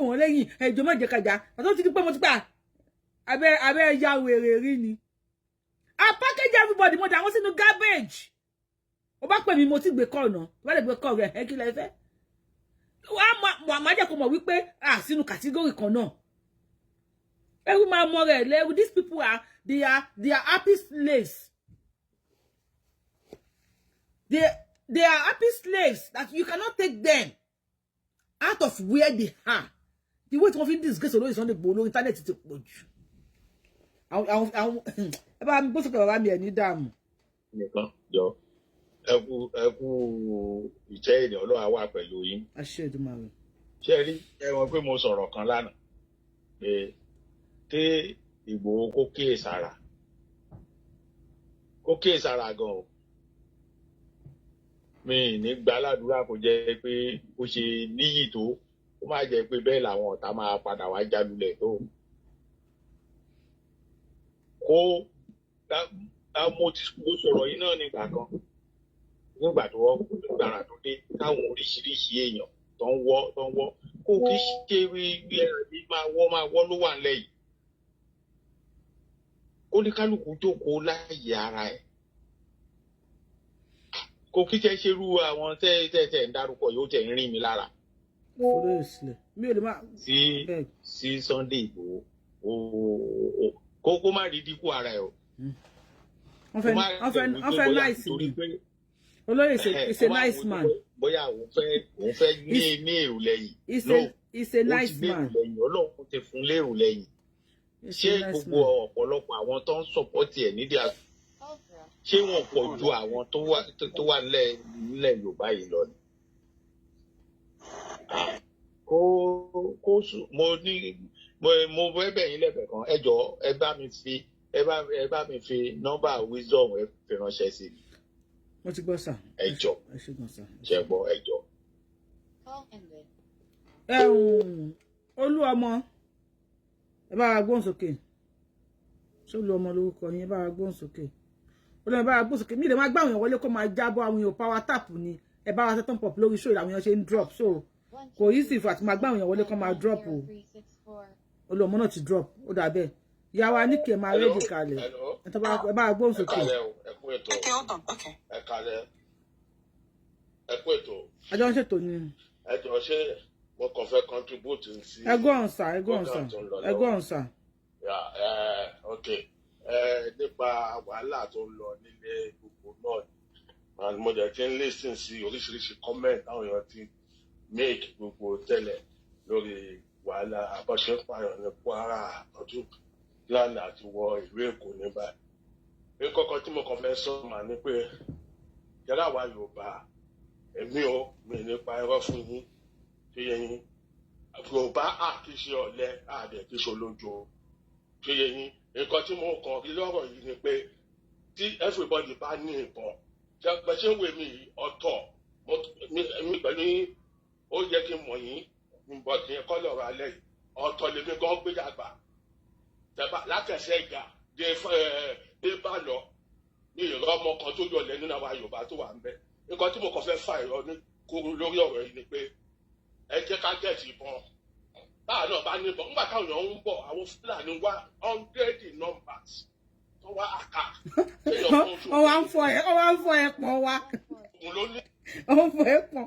wọ́n lẹ́yìn ẹjọ́ má jẹ́ kájà àtọ́ ti di pé mo ti gbà abẹ́ ya wèrè rí ni I package everybody mo dà wọ́n sínú garbage ó bá pè mí mo ti gbé call náà tó bá lè gbé call rẹ̀ ẹ kí lẹ fẹ́ wà má jẹ́ kó mọ̀ wípé sínú category kan náà ẹrú máa mọ rẹ̀ lẹ́rú these people they are happy slaves they are happy slaves that you cannot take them out of where they are the way tí wọ́n fi ń disgrace olóyè Sunday Igboho lórí internet ti pọ̀ jù àwọn ẹ bá mi bó sókè bàbá mi ẹ̀ ní dààmú. nìkan jọ ẹkú ìjẹ́ èdè Ọlọ́run wà pẹ̀lú yín. àṣẹ Èdùmàrè. ṣé rí ẹ mọ̀ pé mo sọ̀rọ̀ kan lánàá pé tí Ìgbòho kó kíyèsára gan o mi ní gba aládùúrà kó jẹ́ pé ó ṣe níyì tó ó má jẹ́ pé bẹ́ẹ̀ làwọn ọ̀tá máa padà wá jálulẹ̀ tó kó mo sọ̀rọ̀ yìí náà nígbà kan nígbà tó wọ́n gbàrà tó dé káwọn oríṣiríṣi èèyàn tó ń wọ́ kó kí ṣe rí ẹ̀rí máa wọ́ ló wà nílẹ̀ yìí ó ní kálukú jókòó láàyè ara ẹ̀ kò kí tẹ́ ṣerú àwọn tẹ́ ń dárúkọ yóò tẹ̀ ń rìn mí lára. sí Sunday Igboho kó má rí dínkù ara ẹ̀ o. wọ́n fẹ́ láìsí ni olóyè is a nice man. bóyá òun fẹ́ ní èrò lẹ́yìn. He's a nice man. Ọlọ́run ti fún lérò lẹ́yìn. ṣé gbogbo ọ̀pọ̀lọpọ̀ àwọn tó ń sọ̀pọ̀tì ẹ̀ nídìí ṣé wọn pọ̀ ju àwọn tó wà nílẹ̀ Yorùbá yìí lọ ni. mo fẹ́ bẹ̀ yín lẹ́bẹ̀ẹ́ kan ẹ jọ̀ọ́ ẹ bá mi fi nọ́mbà wisdom ẹ fi ránṣẹ́ sí mi. mo ti gbọ́ sà. ẹ jọ̀ọ́ ṣe gbọ́ ẹ jọ̀ọ́. olú ọmọ ẹ bá wa gbóhùn sókè ṣé olú ọmọ lórúkọ yín ẹ bá wa gbóhùn sókè olóyìn bá wa gbóhùn sókè mi lè máa gbá àwọn èèyàn wọlé kó máa jábọ́ àwọn èèyàn power tap ni ẹ bá wa tẹ́tàn pop lórí show àwọn èèyàn ṣe ń drop so kò easy fún àti máa gbá àwọn èèyàn wọlé kó máa drop o olú ọmọ náà ti drop ó dà bẹ́ẹ̀ ìyá wa ní kí ẹ máa rẹ́dì kalẹ̀ ẹ bá wa gbóhùn sókè. ẹ kalẹ̀ ẹ kú ètò. àjọ ń ṣètò ni. ẹ jọ ṣe mo kàn fẹ́ contribute sí. ẹgbọ́n ọ̀nsà. ok nípa wàhálà tó ń lọ nílé gbogbo náà and mo jẹ́ kí n listen sí oríṣiríṣi comment táwọn èèyàn ti make gbogbo tẹ́lẹ̀ lórí wàhálà àbọ̀ṣe pààyàn ní Kwara ọdún plan àti wọ ìlú Èkó ní báyìí. ní kọ́kọ́ tí mo kàn fẹ́ sọ mà ní pé yàrá wa Yorùbá èmi ò mi nípa ẹ̀rọ fún yín tó yẹ yín Yorùbá kì í ṣe ọ̀lẹ àdẹ̀ kì í ṣe olójo tó yẹ yín nǹkan tí mo kàn rí lọ́rọ̀ yìí ni pé tí everybody bá ní ìbọn ṣe ń wé mi ọ̀tọ̀ mi pẹ̀lú ó yẹ kí n mọ̀ yín nǹkan tí kọ́ lọ́rọ̀ alẹ́ yìí ọ̀tọ̀ lèmi gan gbé dàgbà látẹ̀sẹ̀ ìgbà dé bá lọ ní ìrọ̀ ọmọ kan tó yọ lẹ́nu náà wa Yorùbá tó wà ń bẹ̀ nǹkan tí mo kàn fẹ́ fà ìrọ̀ ní kúrú lórí ọ̀rọ̀ yìí ni pé ẹ jẹ́ ká gẹ̀ẹ́sì ìbọn báà náà bá ní ìbọn nígbà táwọn èèyàn ń bọ̀ àwọn Fúlàní wá 100 numbers tó wá àká. ọwọ́ ń fọ ẹ pọ̀ wá ọwọ́ ń fọ ẹ pọ̀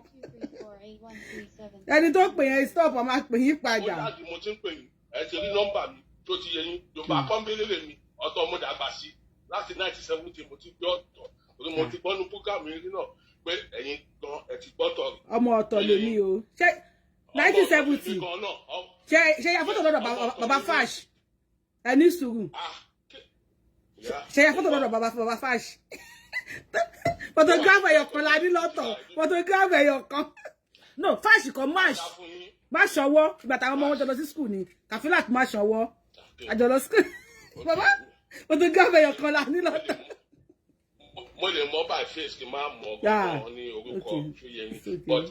ẹni tó pè yẹn stop ọmọ àpè yín padà. ó dájú mo ti ń pè yín ẹ ti rí nọ́mbà mi tó ti yẹ yín Yorùbá pọ́nbélé mi ọ̀tọ̀ mo dàgbà sí láti 1970 mo ti gbé ọ̀tọ̀ torí mo ti gbọ́ ní púgàmù yín náà pé ẹ̀yin gan ẹ ti gbọ́tọ̀. ọmọ ọ̀tọ̀ lèmi o ṣé 1970 ṣe ya fọ́tò lọ́dọ̀ bàbá Fash ẹni sùúrù ṣe ya fọ́tò lọ́dọ̀ bàbá Fash photograph ẹ̀yọ̀kan la ní lọ́tọ̀ photograph ẹ̀yọ̀kan no Fash kan má ṣọwọ́ ìgbà táwọn ọmọ wọn jọ lọ sí school ni Kafilat má ṣọwọ́ àjọ lọ school bàbá photograph ẹ̀yọ̀kan la ní lọ́tọ̀. mo lè mọ by face kí n máa mọ ọkọ ní orúkọ tó yẹ ní but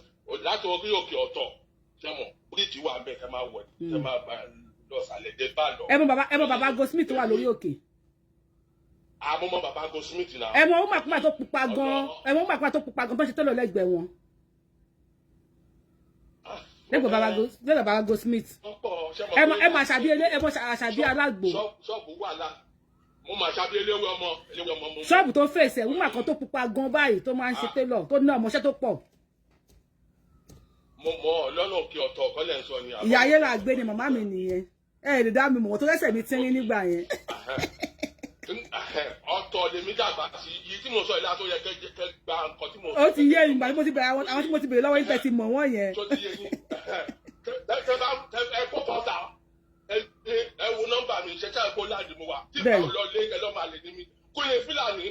láti orí òkè ọ̀tọ̀ sẹmọ bíríìjì wà bẹ́ẹ̀ kẹ máa wọ kẹ máa bá lọ sàlẹ̀ dé bá lọ. ẹ mọ bàbá Goldsmith wà lórí òkè. àmọ́ mọ bàbá go Smith náà. Ẹ mọ̀ ó máa pa tó pupa gan. Ẹ mọ̀ ó máa pa tó pupa gan bó ṣe tó lọ lẹ́gbẹ̀ẹ́ wọn. Lẹ́gbẹ̀ẹ́ bàbá go Smith. Ẹ máa ṣàbí alágbò. Ṣọ́ọ̀bù wà lá. Mo máa ṣàbí eléwé ọmọ. Ṣọ́ọ̀bù tó fèsì ó máa kan tó pupa gan báyìí tó máa ń ṣe télọ̀ tó ní ọmọṣẹ́ tó pọ̀. Mo mọ̀ lọ́nà òkè ọ̀tọ̀ kọ́lẹ̀ ń sọ ni. Ìyá ayé ra gbé ni màmá mi nìyẹn. Ẹ lè dá mi mọ̀ tó lẹ́sẹ̀ mi tínrín nígbà yẹn. Ọ̀tọ̀ lèmi dàgbà sí yìí tí mo sọ ìlà tó yẹ kẹ́ gba nǹkan tí mo. Ó ti yé ìgbà tí mo ti bẹ̀rẹ̀ àwọn tí mo ti bẹ̀rẹ̀ lọ́wọ́ yín tẹ́ ti mọ̀ wọ́n yẹn. Tó ti yé yín. Ẹ kó bọ́ta ẹ wo nọ́mbà mi ṣe ká ẹ kó láàdì mo wà. Tí ìgbà lọ lé ẹ lọ́ máa lè ní mi. Kúnyè Fúlàní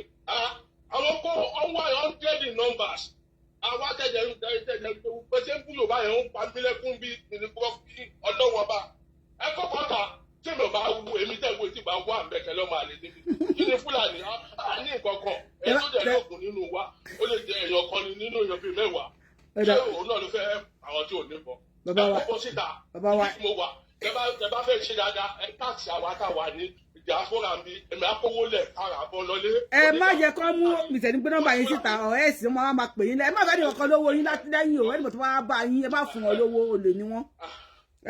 àwọn kó ọwọ́ 100 numbers. Àwọn àtẹ̀jẹ̀ pẹ̀sẹ̀ ń búlò báyẹn ń pa mílẹ̀kùn bí ọlọ́wọ́ bá. Ẹ kó bọ́ta. Tí mi ò bá wu èmi tẹ̀ wo tí bá wà mẹ́kẹ́ lọ́ máa lè níbi. Kí ni Fúlàní á ní nǹkan kan? Ẹ tó jẹ́ lóògùn nínú wa, ó lè jẹ èèyàn kan nínú èèyàn bíi 10. Ṣé òun náà ló fẹ́ àwọn tí ò ní bọ̀? Ẹ kọ́kọ́ síta, ibi tí mo wà, ẹ bá fẹ́ ṣe dáadáa, ẹ táàsì àwa táwa ní diaspora mi, èmi á kówó lẹ̀ kára bọ́ lọlé. Ẹ má jẹ́ kó mú ìtẹ̀ní gbé nọ́mbà yín síta ọ̀rẹ́ ẹ̀sìn wọn á máa pè yín lẹ́ ẹ má bá ní ọkọ lówó yín láti lẹ́yìn o ẹnìmọ̀ tó bá bá yín ẹ má fún wọn lówó olè ní wọn.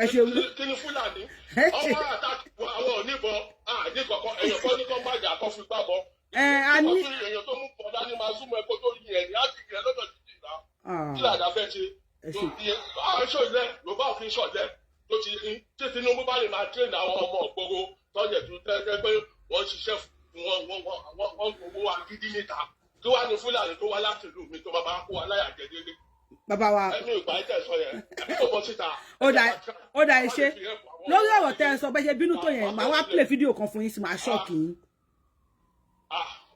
Ẹ ṣe wú. Kí ni Fúlàní? Ọmọ àtàkì àwọn oníbọn àdé kọ̀ọ̀kan èèyàn kan ní kọ́ má jà kọ́ fi gbà bọ́. A ní. Èèyàn tó mú pọ̀ dání máa súnmọ́ ẹ̀kọ́ tó rí yẹn ní àti ìyẹn lọ́dọ̀ títì náà. Kí làdá fẹ́ ṣe? Ṣọ̀lẹ́ Yorùbá òfin ṣọ̀lẹ́ tó ti rí tí Tinubu bá lè máa tírèdì àwọn ọmọ ògbóró tọ́jẹ̀ tó tẹ́ pé wọ́n ṣiṣẹ́ fún wọn gbowó agídí níta. Kí wá ní Fúlàní tó wá láti ìlú mi tó bá kó wa láyà jẹ déédéé. Bàbá wa. Ẹni ìgbà ẹ̀jẹ̀ sọ yẹn, ẹni tó bọ́ síta. Ó dà ẹ ṣe. Lórí ọ̀rọ̀ tẹ́ ẹ sọ bẹ́ẹ̀ ṣe bínú tó yẹn, màá wá play fídíò kan fún yín sí màá ṣọ́ọ̀kì yín.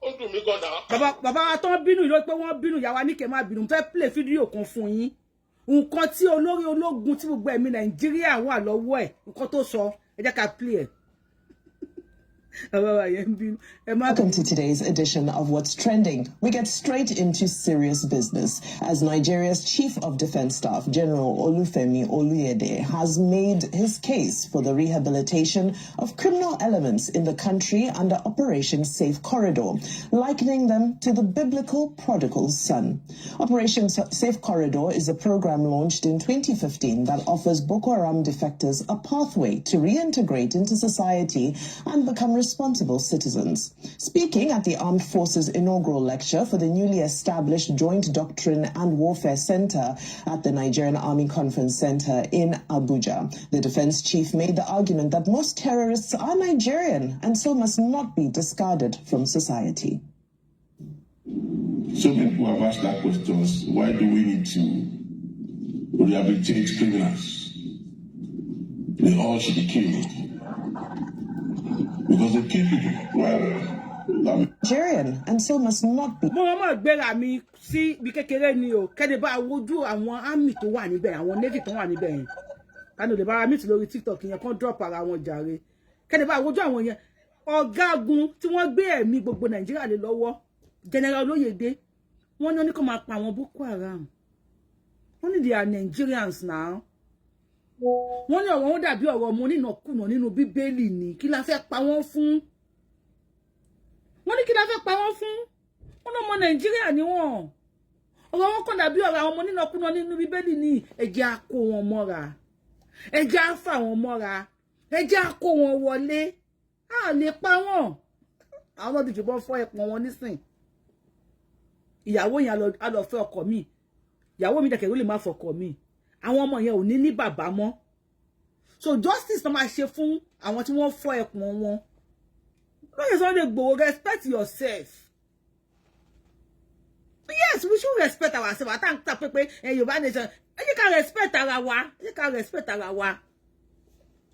Ó dùn mí gan náà. Bàbá wa tó ń bínú ìlú pé wọ́n bínú ìyá wa ní kẹ́ máa bínú fẹ́ play fídíò kan fún yín. Nǹkan tí olórí ológun tí gbogbo ẹ̀mí Nàìjíríà wà lọ́wọ́ ẹ̀ nǹkan tó sọ ẹ jẹ́ ká play ẹ̀. Welcome to today's edition of What's Trending. We get straight into serious business as Nigeria's Chief of Defense Staff, General Olufemi Oluyede, has made his case for the rehabilitation of criminal elements in the country under Operation Safe Corridor, likening them to the biblical prodigal son. Operation Safe Corridor is a program launched in 2015 that offers Boko Haram defectors a pathway to reintegrate into society and become responsible citizens. Speaking at the Armed Forces inaugural lecture for the newly established Joint Doctrine and Warfare Center at the Nigerian Army Conference Center in Abuja, the defense chief made the argument that most terrorists are Nigerian and so must not be discarded from society. Some people have asked that question, why do we need to rehabilitate criminals? They all should be killed. Because they kill people. Nigerian and so must not be. Mo máa gbéra mi sí bí kékeré ni o. Kẹ́ni bá wojú àwọn army tó wà níbẹ̀, àwọn navy tó wà níbẹ̀ yẹn. Kanu lè bá meet lórí TikTok yẹn kan drop ara wọn jàre. Kẹ́ni bá wojú àwọn yẹn. Ọ̀gágun tí wọ́n gbé ẹ̀mí gbogbo Nàìjíríà lé lọ́wọ́. General Olóyèdé. Wọ́n ní kó máa pa àwọn Boko Haram. Wọ́n ní they are Nigerians now. Wọ́n ní ọ̀rọ̀ wọn dàbí ọ̀rọ̀ ọmọ onínàkúnà nínú Bíbélì ni kí la fẹ́ pa wọ́n fún. Wọ́n ní kí la fẹ́ pa wọ́n fún. Wọ́n ní ọmọ Nàìjíríà ni wọ́n. Ọ̀rọ̀ wọn kàn dàbí ọ̀rọ̀ àwọn ọmọ onínàkúnà nínú Bíbélì ni ẹ jẹ́ á kó wọn mọ́ra. Ẹ jẹ́ á fà wọn mọ́ra. Ẹ jẹ́ á kó wọn wọlé. A lè pa wọ́n. Àwọn náà ti fìbọn fọ́ ẹpọ̀n wọn nísìn. Ìyàwó yẹn á lọ fẹ́ ọkọ mi. Ìyàwó mi dẹ̀kẹ̀ ló lè má fọkọ mi. Àwọn ọmọ yẹn ò ní bàbá mọ́. So justice tó máa ṣe fún àwọn tí wọ́n fọ́ ẹpọ̀n wọn. Lóye Sunday Igboho, respect yourself. Yes, we should respect ourselves. Àtàǹtà pé Yorùbá nation. Ẹ jẹ́ ká respect ara wa. Ẹ jẹ́ ká respect ara wa.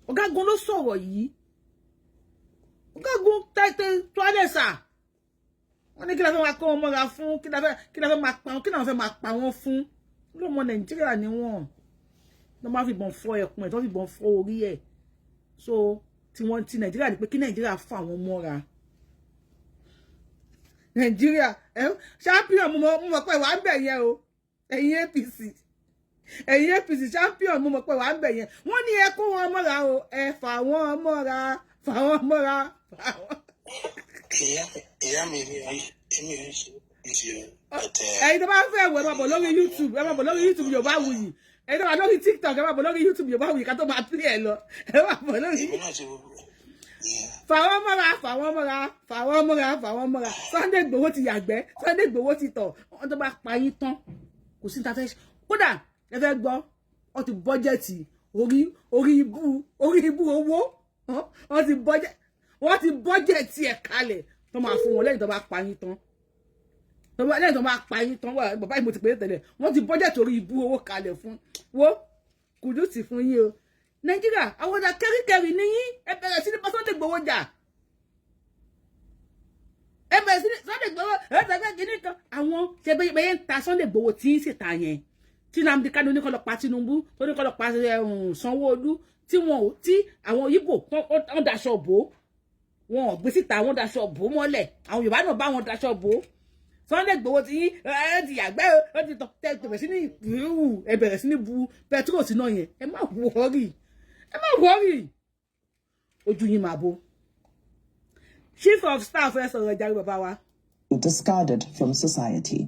Ọ̀gágun ló sọ̀rọ̀ yìí. Ọ̀gágun tẹ́tẹ́ tọ́lẹ̀sà. Wọ́n ní kí la fẹ́ máa kó wọn mọ́ra fún, kí la fẹ́ máa pa wọn, kí la fẹ́ máa pa wọn fún. Lọ́mọ Nàìjíríà ni wọ́n. Wọ́n máa fi ìbọn fọ́ ẹkùn ẹ̀, tó fi ìbọn fọ́ orí ẹ̀. So tí wọ́n ti Nàìjíríà ní pé kí Nàìjíríà fà wọ́n mọ́ra. Nàìjíríà champion mo mọ̀ pé wà ń bẹ̀ yẹn o. Ẹ̀yin APC champion mo mọ̀ pé wà ń bẹ̀ yẹn. Wọ́n ní ẹ kó wọn mọ́ra o. Ẹ fà wọ́n mọ́ra, fà wọ́n mọ́ra, fà wọ́n. ìyá mi ni èmi ò ṣe ìṣe ọ̀tẹ̀. ẹ̀yin tó bá fẹ́ wẹ̀ máa bọ̀ lórí YouTube ẹ máa bọ̀ lórí YouTube Yorubawuyi ẹ̀yin tó bá lórí TikTok ẹ máa bọ̀ lórí YouTube Yorubawuyi ká tó máa pín ẹ lọ ẹ máa bọ̀ lórí. fàwọn mọ́ra Sunday Igboho ti yàgbẹ́ Sunday Igboho ti tọ̀ wọ́n tó bá pa yín tán kò sí ta fẹ́ kódà ẹ fẹ́ gbọ́ wọ́n ti bọ́jẹ̀tì orí ibú owó wọ́n ti bọ́jẹ̀tì ẹ̀ kalẹ̀ tó máa fún wọn lẹ́yìn tó bá pa yín tán lẹ́yìn tó máa pa yín tán bàbá yìí mo ti pè é tẹ́lẹ̀ wọ́n ti bọ́jẹ̀tì orí ibú owó kalẹ̀ fún wo kùdùsì fún yín o Nàìjíríà àwọn ọ̀dà kẹ́ríkẹ́rí ní yín ẹ bẹ̀rẹ̀ sí ní bá Sunday Igboho jà ẹ bẹ̀rẹ̀ sí ní Sunday Igboho ẹ bẹ̀rẹ̀ kìíní kan àwọn ṣe bẹ́yẹn ń ta Sunday Igboho tí ń ṣètà yẹn tí Nnamdi Kanu ní kó lọ pa Tinubu tó ní kó lọ pa Sanwó-Olú tí àwọn Ìgbò wọ́n daṣọ bò wọn ò gbé síta wọ́n daṣọ bò mọ́lẹ̀ àwọn Yorùbá náà bá wọn daṣọ bò Sunday Igboho ti yín ẹ ti yàgbẹ́ ẹ ti tọ́ ẹ bẹ̀rẹ̀ sí ní ìbúrú ẹ bẹ̀rẹ̀ sí ní bu petrol sínú yẹn ẹ má wọ́rì ojú yín máa bo Chief of Staff ẹ sọ̀rọ̀ jàre bàbá wa. Discarded from society.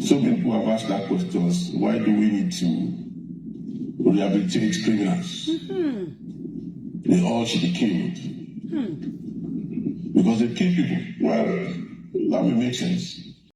Some people have asked that question, why do we need to rehabilitate criminals? They all should be killed. Because they kill people. Well, that will make sense.